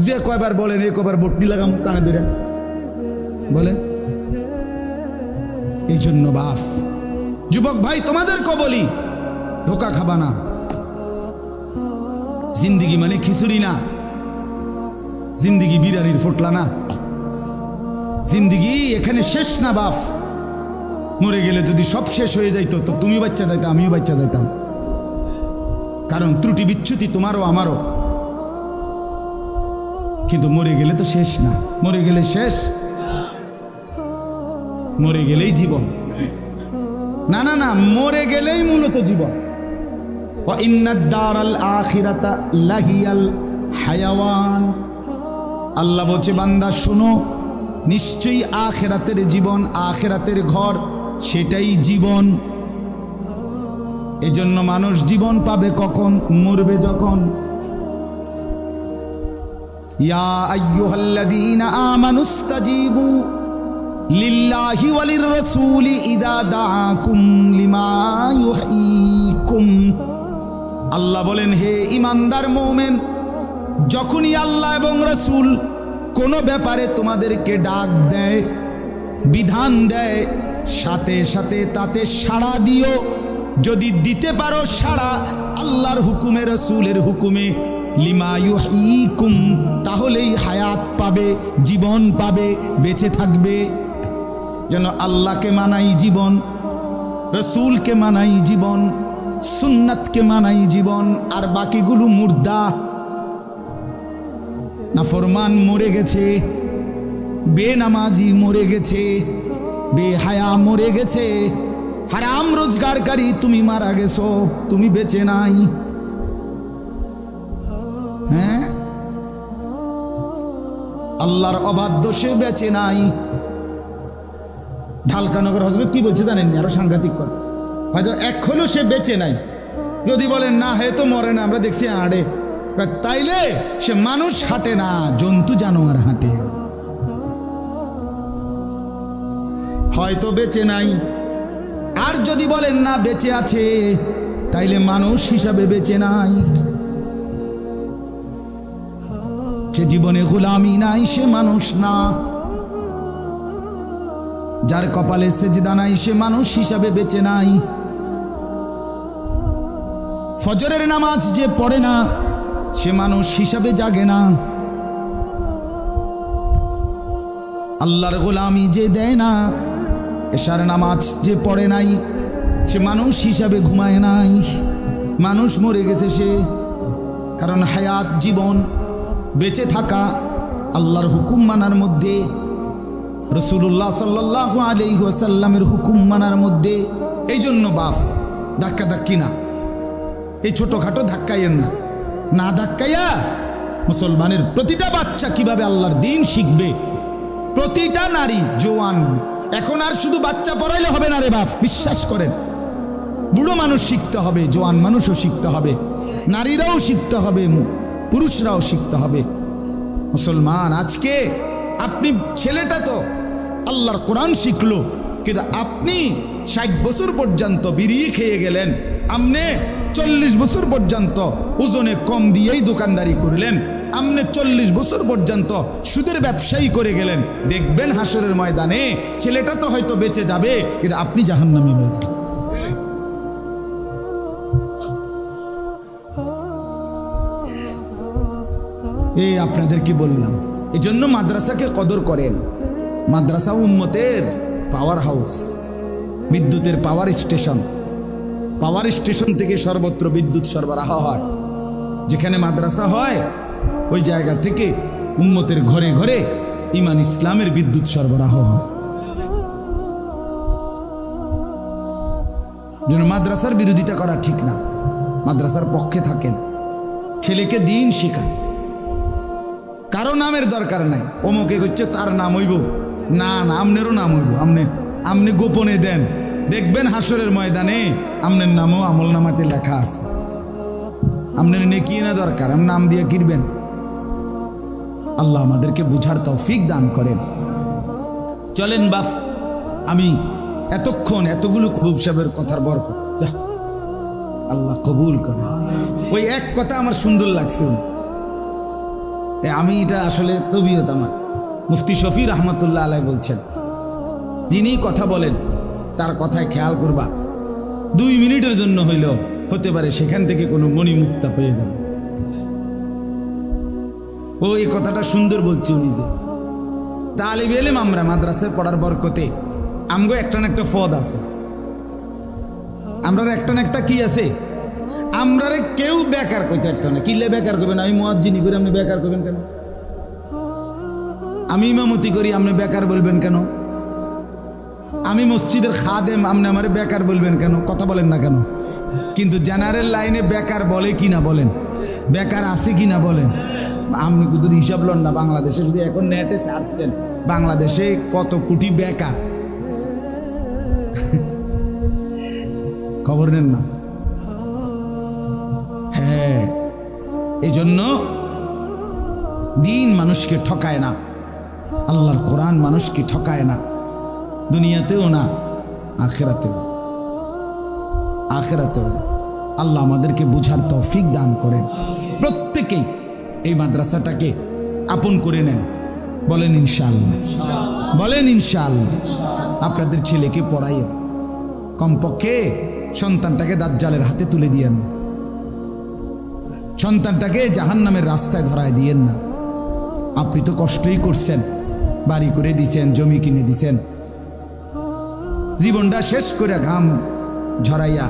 যে কয়বার বলেন, এ কয়বার বটনি লাগাম কানে ধরে বলেন। এই জন্য বাপ, যুবক ভাই, তোমাদেরকে বলি, ধোকা খাবা না। জিন্দিগি মানে খিচুড়ি না। জিন্দিগি বিরানির ফুটলা না, জিন্দিগি এখানে শেষ না বাপ। মরে গেলে যদি সব শেষ হয়ে যাইতো তো তুমি বাচ্চা যাইতা, আমিও বাচ্চা যাইতাম, কারণ ত্রুটি বিচ্যুতি তোমারও আমারও। কিন্তু মরে গেলে তো শেষ না, মরে গেলে শেষ, মরে গেলেই জীবন। না না না, মরে গেলেই মূলত জীবন। ওয়া ইন্নাদ দারাল আখিরাতা লাহিয়াল হায়াওয়ান। আল্লাহ বলছে বান্দা শুনো, নিশ্চয়ই আখিরাতের জীবন, আখিরাতের ঘর সেটাই জীবন। এজন্য মানুষ জীবন পাবে কখন? মরবে যখন। ইয়া আইয়ুহাল্লাযীনা আমানুস্তাজীবু লিল্লাহি ওয়ালির রাসূলি ইযা দাআকুম লিমা ইউহয়িকুম। আল্লাহ বলেন, হে ঈমানদার মুমিন, যখনই আল্লাহ এবং রাসূল কোনো ব্যাপারে তোমাদেরকে ডাক দেয়, বিধান দেয়, সাথে সাথে তাতে সাড়া দিও। যদি দিতে পারো সাড়া আল্লাহর হুকুমে, রাসূলের হুকুমে, লিমা ইউহয়িকুম, তাহলেই হায়াত পাবে, জীবন পাবে, বেঁচে থাকবে। যেন আল্লাহকে মানাই জীবন, রাসূলকে মানাই জীবন, সুন্নাতকে মানাই জীবন, আর বাকিগুলো মুর্দা। নাফরমান মরে গেছে, বেনামাজি মরে গেছে, বেহায়া মরে গেছে, হারাম রোজগারকারী তুমি মারা গেছো, তুমি বেঁচে নাই। হ্যাঁ, আল্লাহর অবাধ্য সে বেঁচে নাই। ঢালকানগর হযরত কি বলছে জানেননি? আরো সাংঘাতিক কথা, হয়তো এক হলো সে বেঁচে নাই। যদি বলেন না হে তো মরে না, আমরা দেখছি আড়ে, তাইলে সে মানুষ হাঁটে না, জন্তু জানোয়ার হাঁটে। হয়তো বেঁচে নাই। আর যদি বলেন না বেঁচে আছে, তাইলে মানুষ হিসাবে বেঁচে নাই। সে জীবনে গোলামি নাই, সে মানুষ না। যার কপালে সেজদা নাই সে মানুষ হিসাবে বেঁচে নাই। ফজরের নামাজ যে পড়ে না সে মানুষ হিসাবে জাগে না। আল্লাহর গোলামি যে দেয় না, এশার নামাজ যে পড়ে নাই সে মানুষ হিসাবে ঘুমায় নাই। মানুষ মরে গেছে সে, কারণ হায়াত জীবন, বেঁচে থাকা আল্লাহর হুকুম মানার মধ্যে, রাসূলুল্লাহ সাল্লাল্লাহু আলাইহি ওয়াসাল্লামের হুকুম মানার মধ্যে। এই জন্য বাপ ধাক্কা ধাক্কি না, এই ছোটোখাটো ধাক্কাইয়েন না। না ধাক্কাইয়া মুসলমানের প্রতিটা বাচ্চা কিভাবে আল্লাহর দ্বীন শিখবে, প্রতিটা নারী জওয়ান। এখন আর শুধু বাচ্চা পড়াইলে হবে না রে বাপ, বিশ্বাস করেন, বুড়ো মানুষ শিখতে হবে, জওয়ান মানুষও শিখতে হবে, নারীরাও শিখতে হবে, পুরুষরাও শিখতে হবে। মুসলমান আজকে আপনি ছেলেটা তো আল্লাহর কোরআন শিখলো, কিন্তু আপনি 60 বছর পর্যন্ত বিড়ি খেয়ে গেলেন, আপনি 40 বছর পর্যন্ত ওজনে কম দিয়েই দোকানদারি করলেন, আপনি 40 বছর পর্যন্ত সুদের ব্যবসায়ী করে গেলেন। দেখবেন হাসরের ময়দানে ছেলেটা তো হয়তো বেঁচে যাবে, কিন্তু আপনি জাহান্নামী হয়ে যাবেন। এই আপনাদের কি বললাম। এই জন্য মাদ্রাসাকে কদর করেন। মাদ্রাসা উম্মতের পাওয়ার হাউস, বিদ্যুতের পাওয়ার স্টেশন। পাওয়ার স্টেশন থেকে সর্বত্র বিদ্যুৎ সরবরাহ হয়। যেখানে মাদ্রাসা হয় ওই জায়গা থেকে উম্মতের ঘরে ঘরে ঈমান ইসলামের বিদ্যুৎ সরবরাহ হয়। যেন মাদ্রাসার বিরোধিতা করা ঠিক না, মাদ্রাসার পক্ষে থাকেন, ছেলেকে দিন শেখান। কারো নামের দরকার নাই, অমুকে হচ্ছে তার নাম হইব না, না আমনেরও নাম হইব। আপনি গোপনে দেন, দেখবেন হাসরের ময়দানে আমনের নামও আমল নামাতে লেখা আছে। আপনার নেকি না দরকার, আমি নাম দিয়ে কিনবেন। আল্লাহ আমাদেরকে বুঝার তৌফিক দান করেন। চলেন বাপ, আমি এতক্ষণ এতগুলো কবুল সাহেবের কথার বরকত যা আল্লাহ কবুল করে। ওই এক কথা আমার সুন্দর লাগছে, আমি এটা আসলে তবিয়ত আমার। মুফতি শফি রহমতুল্লাহ আলাই বলছেন, যিনি কথা বলেন তার কথায় খেয়াল করবা, 2 মিনিটের জন্য হইলেও হতে পারে সেখান থেকে কোনো মণিমুক্তা পেয়ে যাবে। ও এই কথাটা সুন্দর বলছি উনি যে তালিব ইলম আমরা মাদ্রাসায় পড়ার বরকতে আমগো একটা না একটা ফদ আছে, আমরা একটা না একটা কি আছে, আমরা কেউ বেকার কইতে পারতো না। কিলে বেকার করবেন? আমি মুয়াজ্জিনি করি, আপনি বেকার করবেন কেন? আমি ইমামতি করি, আপনি বেকার বলবেন কেন? আমি মসজিদের খাদেম, আপনি আমার বেকার বলবেন কেন? কথা বলেন না কেন? কিন্তু জেনারেল লাইনে বেকার বলে কি না বলেন? বেকার আছে কি না বলেন? আপনি কিন্তু হিসাব লন না, বাংলাদেশে যদি এখন নেটে সার্চ দেন বাংলাদেশে কত কোটি বেকার, খবর নেন না? হ্যাঁ, এই জন্য দিন মানুষকে ঠকায় না, আল্লাহর কোরআন মানুষকে ঠকায় না, দুনিয়াতেও না আখিরাতেও। আখিরাতেও আল্লাহ আমাদেরকে বুঝার তৌফিক দান করেন। প্রত্যেকেই এই মাদ্রাসাটাকে আপন করে নেন, বলেন ইনশাআল্লাহ, বলেন ইনশাআল্লাহ। আপনাদের ছেলেকে পড়াইয়েন, কমপক্ষে সন্তানটাকে দাজ্জালের হাতে তুলে দিয়েন, সন্তানটাকে জাহান্নামের রাস্তায় ধরায় দিয়েন না। আপনি তো কষ্টই করছেন, বাড়ি করে দিছেন, জমি কিনে দিছেন, জীবনটা শেষ করে ঘাম ঝরাইয়া,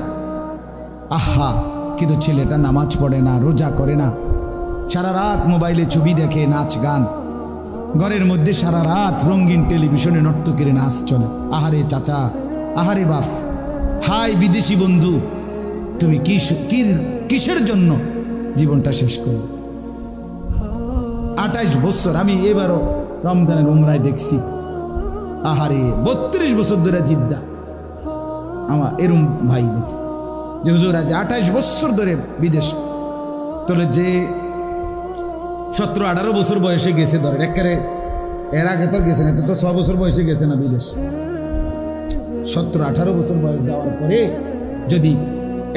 আহা, কিন্তু ছেলেটা নামাজ পড়ে না, রোজা করে না, সারা রাত মোবাইলে ছবি দেখে, নাচ গান, ঘরের মধ্যে সারা রাত রঙিন টেলিভিশনে নর্তকীর নাচ চলে। আহারে চাচা, আহারে বাপ, হাই বিদেশি বন্ধু, তুমি কিসের জন্য জীবনটা শেষ করলে? 28 বছর, আমি এবারও রমজানের উমরায় দেখছি, আহারে 32 বছর ধরে জিদ্দা আমার এরম ভাই দেখছি যে হুজুর আজ 28 বছর ধরে বিদেশ তোলে, যে 17-18 বছর বয়সে গেছে, ধরেন একেবারে এর আগে তো গেছে না, তো 6 বছর বয়সে গেছে না বিদেশ। 17-18 বছর বয়স যাওয়ার পরে যদি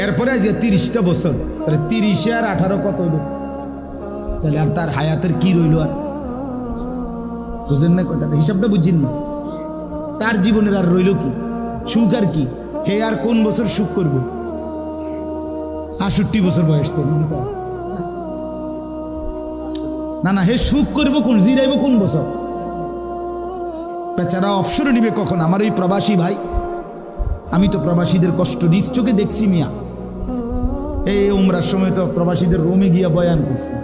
এরপরে যে 30টা বছর, তাহলে 30 আর 18 কত হইল? তাহলে আর তার হায়াতের কি রইল? আর বুঝেন না কথাটা? হিসাবটা বুঝছেন না? তার জীবনের আর রইল কি? সুখ আর কি? হে আর কোন বছর সুখ করবে? 68 বছর বয়স তো না, না, হে সুখ করবো কোন, জিরাইব কোন বছর? বেচারা অবসর নিবে কখন? আমার ওই প্রবাসী ভাই, আমি তো প্রবাসীদের কষ্ট নিজ চোখে দেখছি মিয়া। এই উমরার সময় তো প্রবাসীদের রুমে গিয়া বয়ান করছি,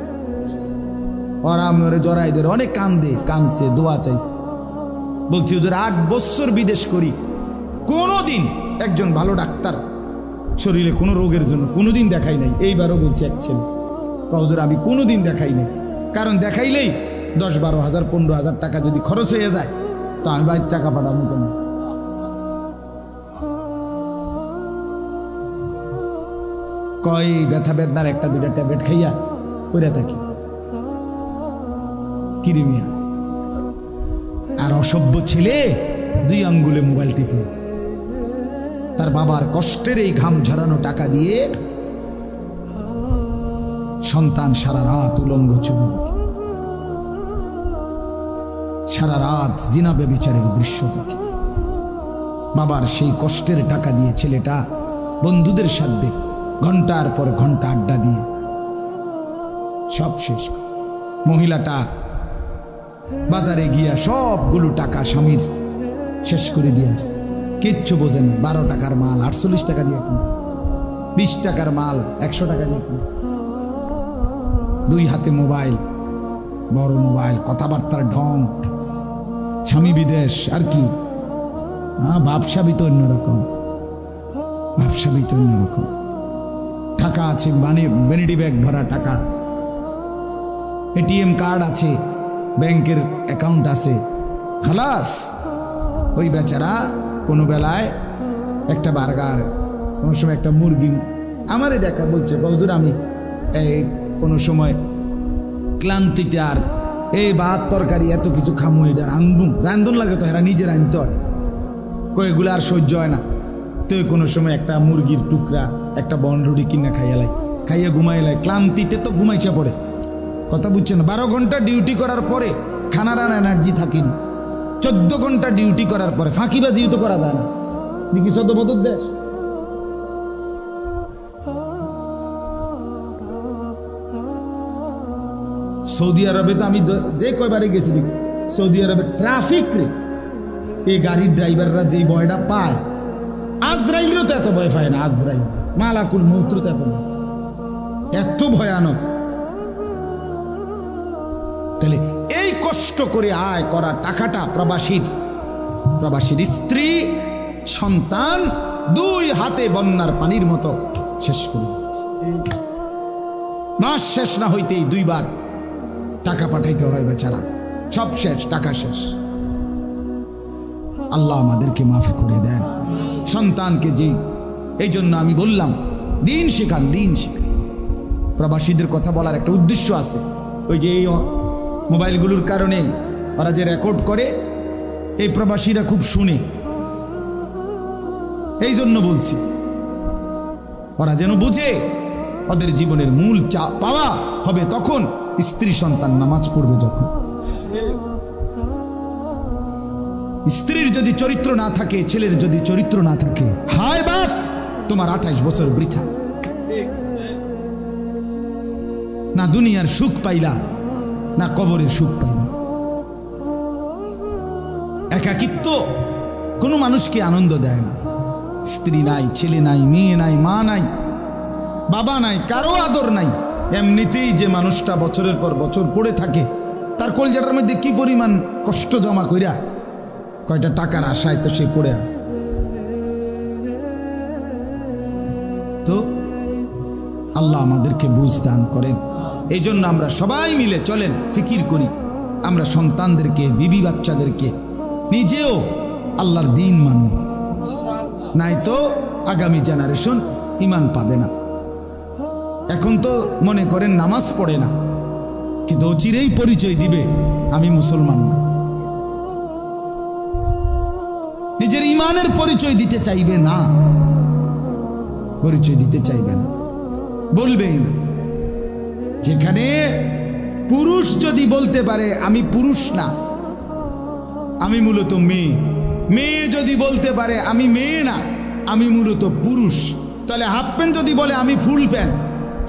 ওরা আমি ওরে জড়াই ধরে অনেক কাঁদছে, দোয়া চাইছে, বলছি হুজুর 8 বছর বিদেশ করি, কোনোদিন একজন ভালো ডাক্তার শরীরে কোনো রোগের জন্য কোনোদিন দেখাই নাই। এইবারও বলছে এক ছেলে, হুজুর আমি কোনোদিন দেখাই নাই, কারণ দেখাইলেই 10-12 হাজার 15 হাজার টাকা যদি খরচ হয়ে যায়, তো আমি বাইর টাকা পাঠাবো কেন? কয় ব্যথা বেদনার 1-2টা ট্যাবলেট খাইয়া পড়ে থাকি, কিরিমিয়া। আর অসভ্য ছেলে 2 আঙ্গুলে মোবাইল টিপে তার বাবার কষ্টের এই ঘাম ঝরানো টাকা দিয়ে সন্তান সারা রাত উলঙ্গ ছবি দেখে, সারা রাত জিনা ব্যভিচারের দৃশ্য দেখে। বাবার সেই কষ্টের টাকা দিয়ে ছেলেটা বন্ধুদের সাথে ঘন্টার পর ঘন্টা আড্ডা দিয়ে সব শেষ করে। মহিলাটা বাজারে গিয়া সবগুলো টাকা স্বামীর শেষ করে দিয়ে আসছে, কিচ্ছু বোঝেন। 12 টাকার মাল 48 টাকা দিয়ে কিনছে, 20 টাকার মাল 100 টাকা দিয়ে কিনছে। 2 হাতে মোবাইল, বড় মোবাইল, কথাবার্তার ঢং, স্বামী বিদেশ, আর কি ভাবসাবি তো অন্যরকম, ভাবসাবি তো অন্যরকম। টাকা আছে, মানে ভ্যানিটি ব্যাগ ভরা টাকা, এটিএম কার্ড আছে, ব্যাংকের অ্যাকাউন্ট আছে, খালাস। ওই বেচারা কোনো বেলায় একটা বার্গার, কোনো সময় একটা মুরগি আমারে দেখা বলছে, হুজুর আমি কোনো সময় ক্লান্তিতে আর এই ভাত তরকারি এত কিছু খামু, এটা রান্ধন লাগে তো, এরা নিজে রাঁধতে হয়, কয়েকগুলো আর সহ্য হয় না। তো কোনো সময় একটা মুরগির টুকরা, একটা বনরুটি কিনা খাইয়া ঘুমাইলাই, ক্লান্তিতে তো ঘুমাইছে পড়ে। কথা বুঝছে না? 12 ঘন্টা ডিউটি করার পরে খানার আর এনার্জি থাকেনি। 14 ঘন্টা ডিউটি করার পরে ফাঁকিবাজিও তো করা যায় না, দেখি 14 বছর দেশ। সৌদি আরবে তো আমি যে কয়বারে গেছি দেখি, সৌদি আরবে ট্রাফিক রে, এই গাড়ির ড্রাইভাররা যেই ভয়টা পায়, আজরাইলেরও তো এত ভয় পায় না। আজরাইল মালাকুল মৌত তো এত ভয়ানক। তাহলে এই কষ্ট করে আয় করা টাকাটা প্রবাসীর স্ত্রী সন্তান দুই হাতে বন্যার পানির মতো শেষ করে দিচ্ছে। মাস শেষ না হইতেই দুইবার টাকা পাঠাইতে হয় বেচারা, সব শেষ, টাকা শেষ। আল্লাহ আমাদেরকে মাফ করে দেন। সন্তানকে যে, এই জন্য আমি বললাম দিন শেখান, দিন শেখান। প্রবাসীদের কথা বলার একটা উদ্দেশ্য আছে, ওই যে এই মোবাইলগুলোর কারণে ওরা যে রেকর্ড করে, এই প্রবাসীরা খুব শুনে, এই জন্য বলছি ওরা যেন বুঝে ওদের জীবনের মূল পাওয়া হবে তখন স্ত্রী সন্তান নামাজ পড়বে যখন। স্ত্রীর যদি চরিত্র না থাকে, ছেলের যদি চরিত্র না থাকে, হায় বাপ তোমার 28 বছর বৃথা। না দুনিয়ার সুখ পাইলা, না কবরের সুখ পাইলা। একাকিত্ব কোনো মানুষকে আনন্দ দেয় না। স্ত্রী নাই, ছেলে নাই, মেয়ে নাই, মা নাই, বাবা নাই, কারো আদর নাই। এমনিতেই যে মানুষটা বছরের পর বছর পড়ে থাকে, তার কলজাটার মধ্যে কি পরিমাণ কষ্ট জমা কইরা কয়টা টাকার আশায় তো সে পড়ে আছে। তো আল্লাহ আমাদেরকে বুঝ দান করেন। এই জন্য আমরা সবাই মিলে চলেন, ফিকির করি আমরা সন্তানদেরকে, বিবি বাচ্চাদেরকে, নিজেও আল্লাহর দিন মানব, নাই তো আগামী জেনারেশন ইমান পাবে না। এখন তো মনে করেন নামাজ পড়ে না, কিন্তু অচিরেই পরিচয় দিবে আমি মুসলমান না। নিজের ইমানের পরিচয় দিতে চাইবে না, পরিচয় দিতে চাইবে না, বলবেই না। যেখানে পুরুষ যদি বলতে পারে আমি পুরুষ না, আমি মূলত মেয়ে, মেয়ে যদি বলতে পারে আমি মেয়ে না, আমি মূলত পুরুষ, তাহলে হাফ প্যান্ট যদি বলে আমি ফুল প্যান্ট,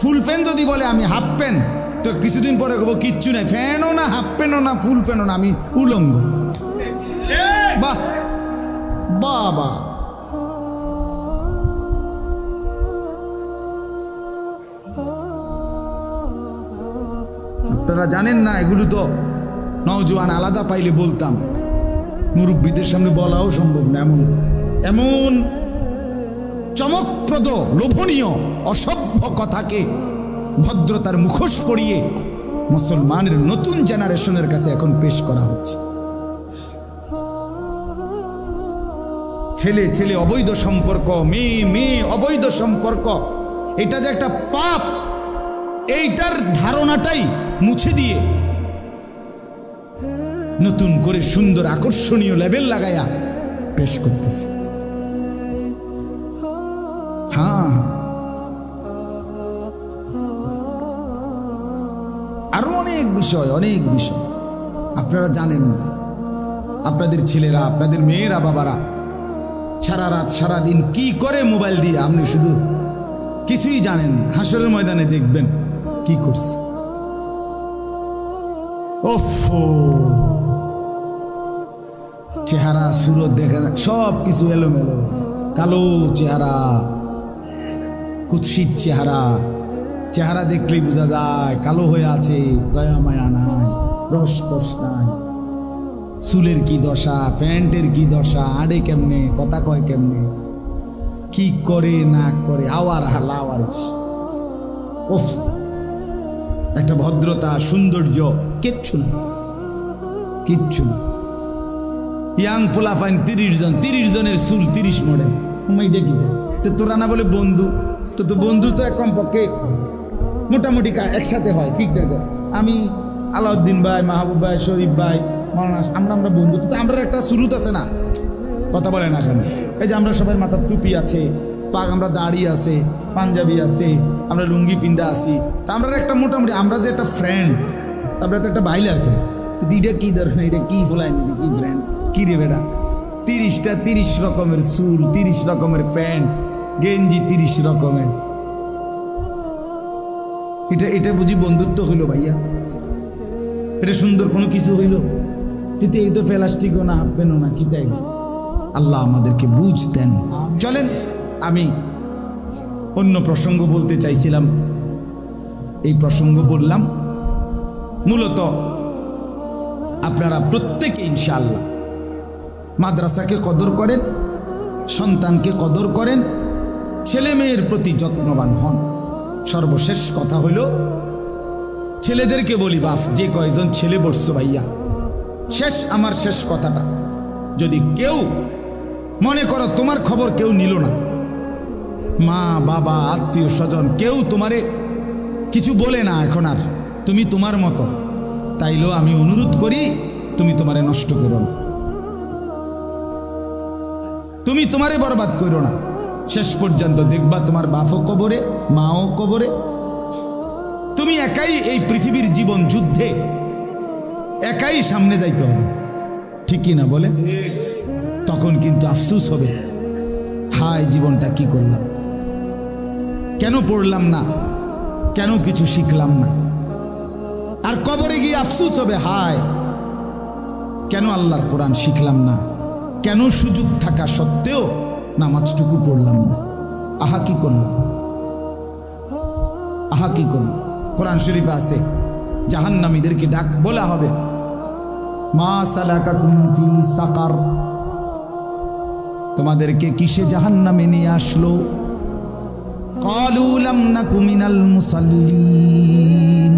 ফুল প্যান্ট যদি বলে আমি হাফ প্যান্ট, তো কিছুদিন পরে বলবো কিচ্ছু নাই, ফ্যানও না, হাফ প্যান্টও না, ফুল প্যান্টও না, আমি উলঙ্গ। বাহ বাবা, আপনারা জানেন না এগুলো তো নওজোয়ান আলাদা পাইলে বলতাম, মুরব্বীদের সামনে বলাও সম্ভব না। এমন এমন চমকপ্রদ, লোভনীয়, অসভ্য কথাকে ভদ্রতার মুখোশ পরিয়ে মুসলমানের নতুন জেনারেশনের কাছে এখন পেশ করা হচ্ছে। ছেলে ছেলে অবৈধ সম্পর্ক, মেয়ে মেয়ে অবৈধ সম্পর্ক, এটা যে একটা পাপ, এইটার ধারণাটাই মুছে দিয়ে নতুন করে সুন্দর আকর্ষণীয় লেভেল লাগায়া পেশ করতেছে। হ্যাঁ, আরো অনেক বিষয়, অনেক বিষয় আপনারা জানেন না। আপনাদের ছেলেরা, আপনাদের মেয়েরা, বাবারা সারা রাত সারা দিন কি করে মোবাইল দিয়ে, আপনি শুধু কিছুই জানেন না। হাসরের ময়দানে দেখবেন কি করছে। ওফো, চেহারা সুরত দেখে না, সব কিছু এলোমেলো, কালো চেহারা, কুৎসিত চেহারা, চেহারা দেখলেই বোঝা যায় কালো হয়ে আছে, দয়া মায়া নাই, রসকস নাই। চুলের কি দশা, প্যান্টের কি দশা, আড়ে কেমনে, কথা কয় কেমনে, কি করে না করে, আওয়ার হালা আওয়ারিস। ওফ, একটা ভদ্রতা, সৌন্দর্য কিচ্ছু না, কিচ্ছু না। ইয়াং পোলা পাইন 30 জন, 30 জনের চুল 30 মডেল, দেখি তো তোরা না বলে বন্ধু, তো বন্ধু তো কমপক্ষে মোটামুটি একসাথে হয়, ঠিক থাকে। আমি আলাউদ্দিন ভাই, মাহবুব ভাই, শরীফ ভাই, মাওলানা, আমরা বন্ধু, তো আমরা একটা সুরুত আছে না, কথা বলে না কেন? এই যে আমরা সবাই মাথার টুপি আছে, পাক আমরা দাড়ি আছে, পাঞ্জাবি আছে, আমরা লুঙ্গি পিন্দা আছি, তা আমরা একটা মোটামুটি, আমরা যে একটা ফ্রেন্ড, তারপরে তো একটা বাইলে আছে, তো এটা কি ধরনের, এটা কি ফোলাইন, এটা কি ফ্রেন্ড, কি রে বেটা? 30টা 30 রকমের চুল, 30 রকমের প্যান্ট, গেঞ্জি 30 রকমের, এটা বুঝি বন্ধুত্ব হইল ভাইয়া? এটা সুন্দর কোনো কিছু হইল? তিতে এই তো প্লাস্টিকও না, হাফ প্যান্টও না, কি তাই? আল্লাহ আমাদেরকে বুঝ দেন। চলেন, আমি অন্য প্রসঙ্গ বলতে চাইছিলাম, এই প্রসঙ্গ বললাম। মূলত আপনারা প্রত্যেকে ইনশাআল্লাহ মাদ্রাসাকে কদর করেন, সন্তানকে কদর করেন, ছেলে মেয়ের প্রতি যত্নবান হন। সর্বশেষ কথা হইল, ছেলেদেরকে বলি, বাপ যে কয়জন ছেলে বসছো ভাইয়া, আমার শেষ কথাটা, যদি কেউ মনে করো তোমার খবর কেউ নিল না, মা বাবা আত্মীয় স্বজন কেউ তোমারে কিছু বলে না এখন আর, তুমি তোমার মতো, তাইলেও আমি অনুরোধ করি তুমি তোমারে নষ্ট করো না, তুমি তোমারে বরবাদ করো না। শেষ পর্যন্ত দেখবা তোমার বাপও কবরে, মাও কবরে, তুমি একাই এই পৃথিবীর জীবন যুদ্ধে একাই সামনে যাইতে হবে, ঠিক কি না বলে? তখন কিন্তু আফসোস হবে, হায় জীবনটা কি করলাম, কেন পড়লাম না, কেন কিছু শিখলাম না। আর কবরে গিয়ে আফসোস হবে, হায় কেন আল্লাহর কোরআন শিখলাম না, কেন সুযোগ থাকা সত্ত্বেও নামাজটুকু পড়লাম না, আহা কি করলাম, আহা কি করলাম। কোরআন শরীফে আছে, জাহান্নামীদেরকে ডাক বলা হবে, মা সালাকাকুম ফি সাকার, তোমাদেরকে কিসে জাহান্নামে নিয়ে আসলো? ক্বালু লাম নাকু মিনাল মুসাল্লিন,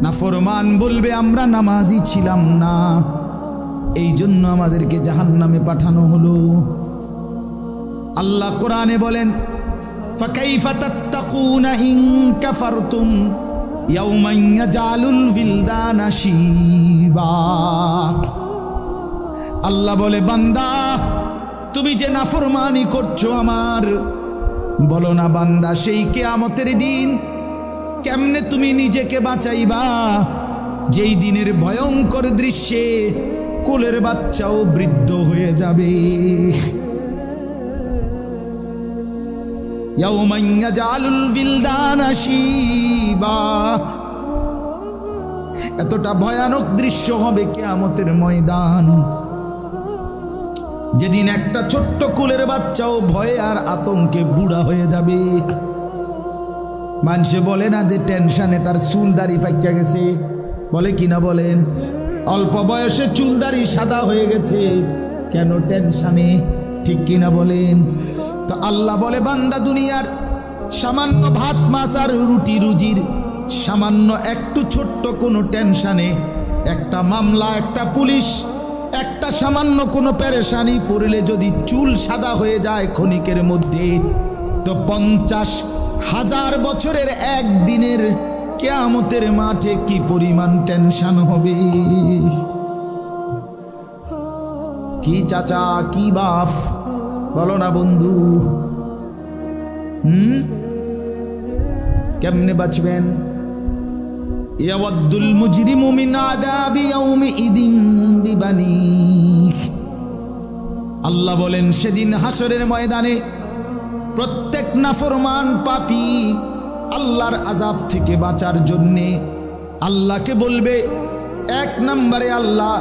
নাফরমান বলবে আমরা নামাজি ছিলাম না, এই জন্য আমাদেরকে জাহান্নামে পাঠানো হলো। আল্লাহ কোরআনে বলেন, ফাকাইফা তাত্তাকুনা ইন কাফারতুম ইয়াওমান ইয়াজালুল বিলদানা শিবা। আল্লাহ বলে, বান্দা তুমি যে নাফরমানি করছো আমার, বলো না বান্দা সেই কিয়ামতের দিন কেমনে তুমি নিজেকে বাঁচাইবা, যেই দিনের ভয়ঙ্কর দৃশ্যে কোলের বাচ্চাও বৃদ্ধ হয়ে যাবে। ইয়াওমান ইয়াজালুল বিলদানা শিবা, এতটা ভয়ানক দৃশ্য হবে কিয়ামতের ময়দান, যেদিন একটা ছোট্ট কোলের বাচ্চাও ভয়ে আর আতঙ্কে বুড়া হয়ে যাবে। মানুষে বলে না যে টেনশনে তার চুল দাড়ি ফাইকা গেছে, বলে কিনা বলেন? অল্প বয়সে চুল দাড়ি সাদা হয়ে গেছে, কেন? টেনশনে, ঠিক কিনা বলেন? তো আল্লাহ বলে, বান্দা দুনিয়ার সামান্য ভাত মাছ আর রুটি রুজির সামান্য একটু ছোট্ট কোনো টেনশনে, একটা মামলা, একটা পুলিশ, একটা সামান্য কোনো পেরেশানি পড়লে যদি চুল সাদা হয়ে যায় ক্ষণিকের মধ্যে, তো 50,000 বছরের একদিনের কিয়ামতের মাঠে কি পরিমাণ টেনশন হবে। কি চাচা, কি বাপ, বলো না বন্ধু, কেমনে বাঁচবেন? ইয়াওয়াদ্দুল মুজরিমু মিন আযাবি ইয়াউমিইদিন বিবানিহ। আল্লাহ বলেন, সেদিন হাসরের ময়দানে প্রত্যেক নাফরমান পাপী আল্লাহর আযাব থেকে বাঁচার জন্যে আল্লাহকে বলবে, এক নম্বরে আল্লাহ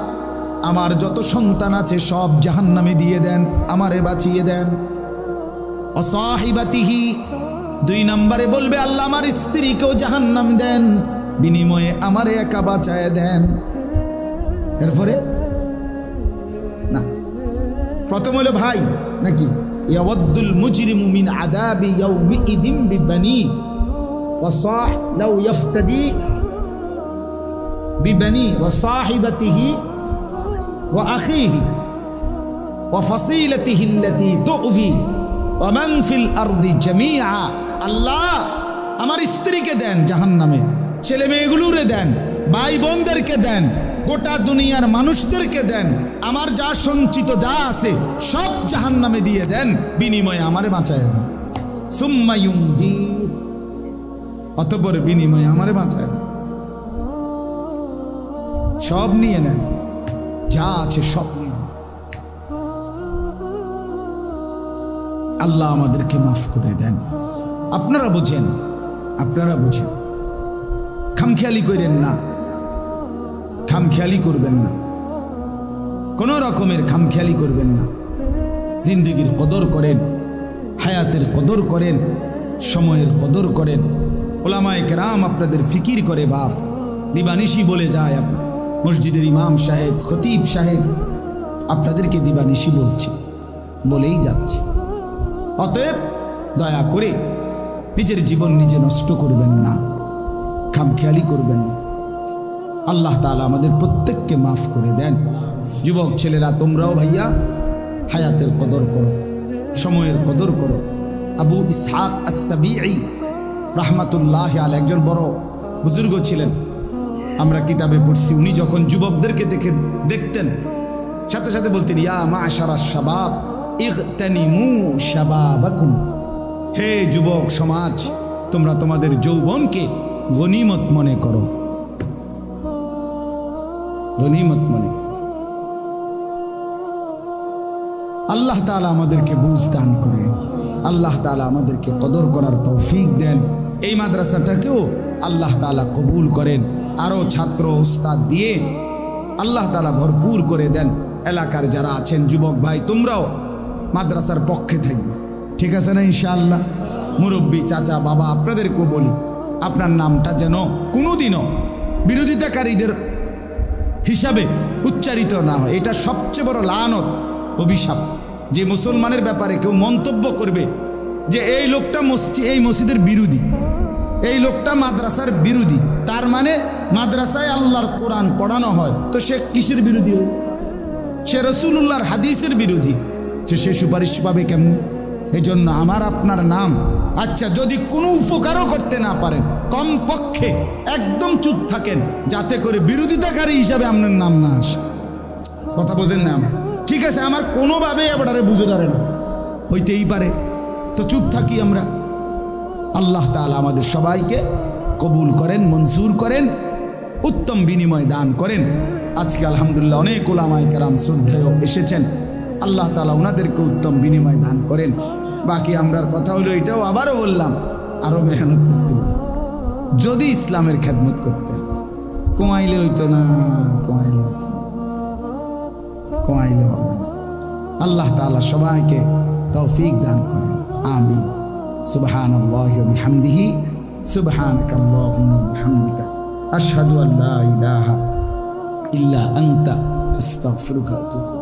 আমার যত সন্তান আছে সব জাহান্নামে দিয়ে দেন, আমারে বাঁচিয়ে দেন। অসাহিবাতিহি, 2 নম্বরে বলবে, আল্লাহ আমার স্ত্রীকেও জাহান্নাম দেন, বিনিময়ে আমারে একা বাঁচায় দেন। এরপরে না, প্রথম হলো ভাই নাকি, ইয়াওয়াদ্দুল মুজরিমু মিন আযাবি ইয়াউমিইদিন বিবানি ওয়া লাউ ইফতাদি বিবানি ওয়া সাহিবাতিহি ওয়া আখিহি ওয়া ফাসিলাতিহি আল্লাতী তু'যি ওয়া মান ফিল আরদি জামিআ। আল্লাহ আমার স্ত্রীকে দেন জাহান্নামে, ছেলে মেয়েগুলোরে দেন, ভাই বোনদেরকে দেন, গোটা দুনিয়ার মানুষদেরকে দেন, আমার যা সঞ্চিত যা আছে সব জাহান্নামে দিয়ে দেন, বিনিময়ে আমারে বাঁচায় দেন। সুম্মা ইউনজি, অতঃপর বিনিময়ে আমারে বাঁচায় দেন। সব নিয়ে নেন, যা আছে সব নিয়ে। আল্লাহ আমাদেরকে মাফ করে দেন। আপনারা বুঝেন, আপনারা বুঝেন, খামখেয়ালি করেন না। খামখেয়ালি করবেন না, কোনো রকমের খামখেয়ালি করবেন না। জিন্দেগির কদর করেন, হায়াতের কদর করেন, সময়ের কদর করেন। ওলামায়ে কেরাম আপনাদের ফিকির করে বাপ, দিবানিশি বলে যায়। আপনার মসজিদের ইমাম সাহেব, খতিব সাহেব আপনাদেরকে দিবানিশি বলছে, বলেই যাচ্ছে। অতএব দয়া করে নিজের জীবন নিজে নষ্ট করবেন না, খামখেয়ালি করবেন না। আল্লাহ তাআলা আমাদের প্রত্যেককে মাফ করে দেন। যুবক ছেলেরা, তোমরাও ভাইয়া হায়াতের কদর করো, সময়ের কদর করো। আবু ইসহাক আস-সাবিঈ রাহমাতুল্লাহ আলাইহি একজন বড় বুজুর্গ ছিলেন, আমরা কিতাবে পড়ছি। উনি যখন যুবকদেরকে দেখতেন, সাথে সাথে বলতেন, ইয়া মা'শারাশ শাবাব ইগতানিমু শাবাবাকুম, হে যুবক সমাজ, তোমরা তোমাদের যৌবনকে গনিমত মনে করো, গনিমত মনে করো। আল্লাহ তাআলা আমাদেরকে বুঝ দান করেন, আল্লাহ তাআলা আমাদেরকে কদর করার তৌফিক দেন। এই মাদ্রাসাটাকেও আল্লাহ তাআলা কবুল করেন, আরও ছাত্র উস্তাদ দিয়ে আল্লাহ তাআলা ভরপুর করে দেন। এলাকার যারা আছেন যুবক ভাই, তোমরাও মাদ্রাসার পক্ষে থাকবে, ঠিক আছে না ইনশাআল্লাহ? মুরব্বী চাচা বাবা আপনাদেরকেও বলি, আপনার নামটা যেন কোনোদিনও বিরোধিতাকারীদের হিসাবে উচ্চারিত না হয়। এটা সবচেয়ে বড় লানত, অভিশাপ। যে মুসলমানের ব্যাপারে কেউ মন্তব্য করবে যে এই লোকটা এই মসজিদের বিরোধী, এই লোকটা মাদ্রাসার বিরোধী, তার মানে মাদ্রাসায় আল্লাহর কোরআন পড়ানো হয়, তো সে কিসের বিরোধী হবে? সে রাসূলুল্লাহর হাদিসের বিরোধী, সে সুপারিশ পাবে কেমনি? এই জন্য আমার আপনার নাম, আচ্ছা যদি কোনো উপকারও করতে না পারেন, কমপক্ষে একদম চুপ থাকেন, যাতে করে বিরোধিতাকারী হিসাবে আপনার নাম না আসে। কথা বোঝেন না আমার? ঠিক আছে, আমার কোনোভাবেই এবারে বুঝে ধরে না, হইতেই পারে, তো চুপ থাকি আমরা। আল্লাহ তাআলা আমাদের সবাইকে কবুল করেন, মঞ্জুর করেন, উত্তম বিনিময় দান করেন। আজকে আলহামদুলিল্লাহ অনেক উলামায়ে কেরাম শ্রদ্ধেয় এসেছেন, আল্লাহ তাআলা ওনাদেরকে উত্তম বিনিময় দান করেন। বাকি আমরার কথা হলো এটাও আবারও বললাম, আরও মেহনত করতে হবে, যদি ইসলামের খেদমত করতে, কমাইলে হইতো না, কমাইলে হইতো না, কমাইলে হবে না। আল্লাহ তাআলা সবাইকে তৌফিক দান করেন, আমিন। সুবহানাল্লাহি ওয়া বিহামদিহি, সুবহানাকাল্লাহুম্মা ওয়া বিহামদিকা, আশহাদু আল্লা ইলাহা ইল্লা আনতা, আস্তাগফিরুকা ওয়া আতুবু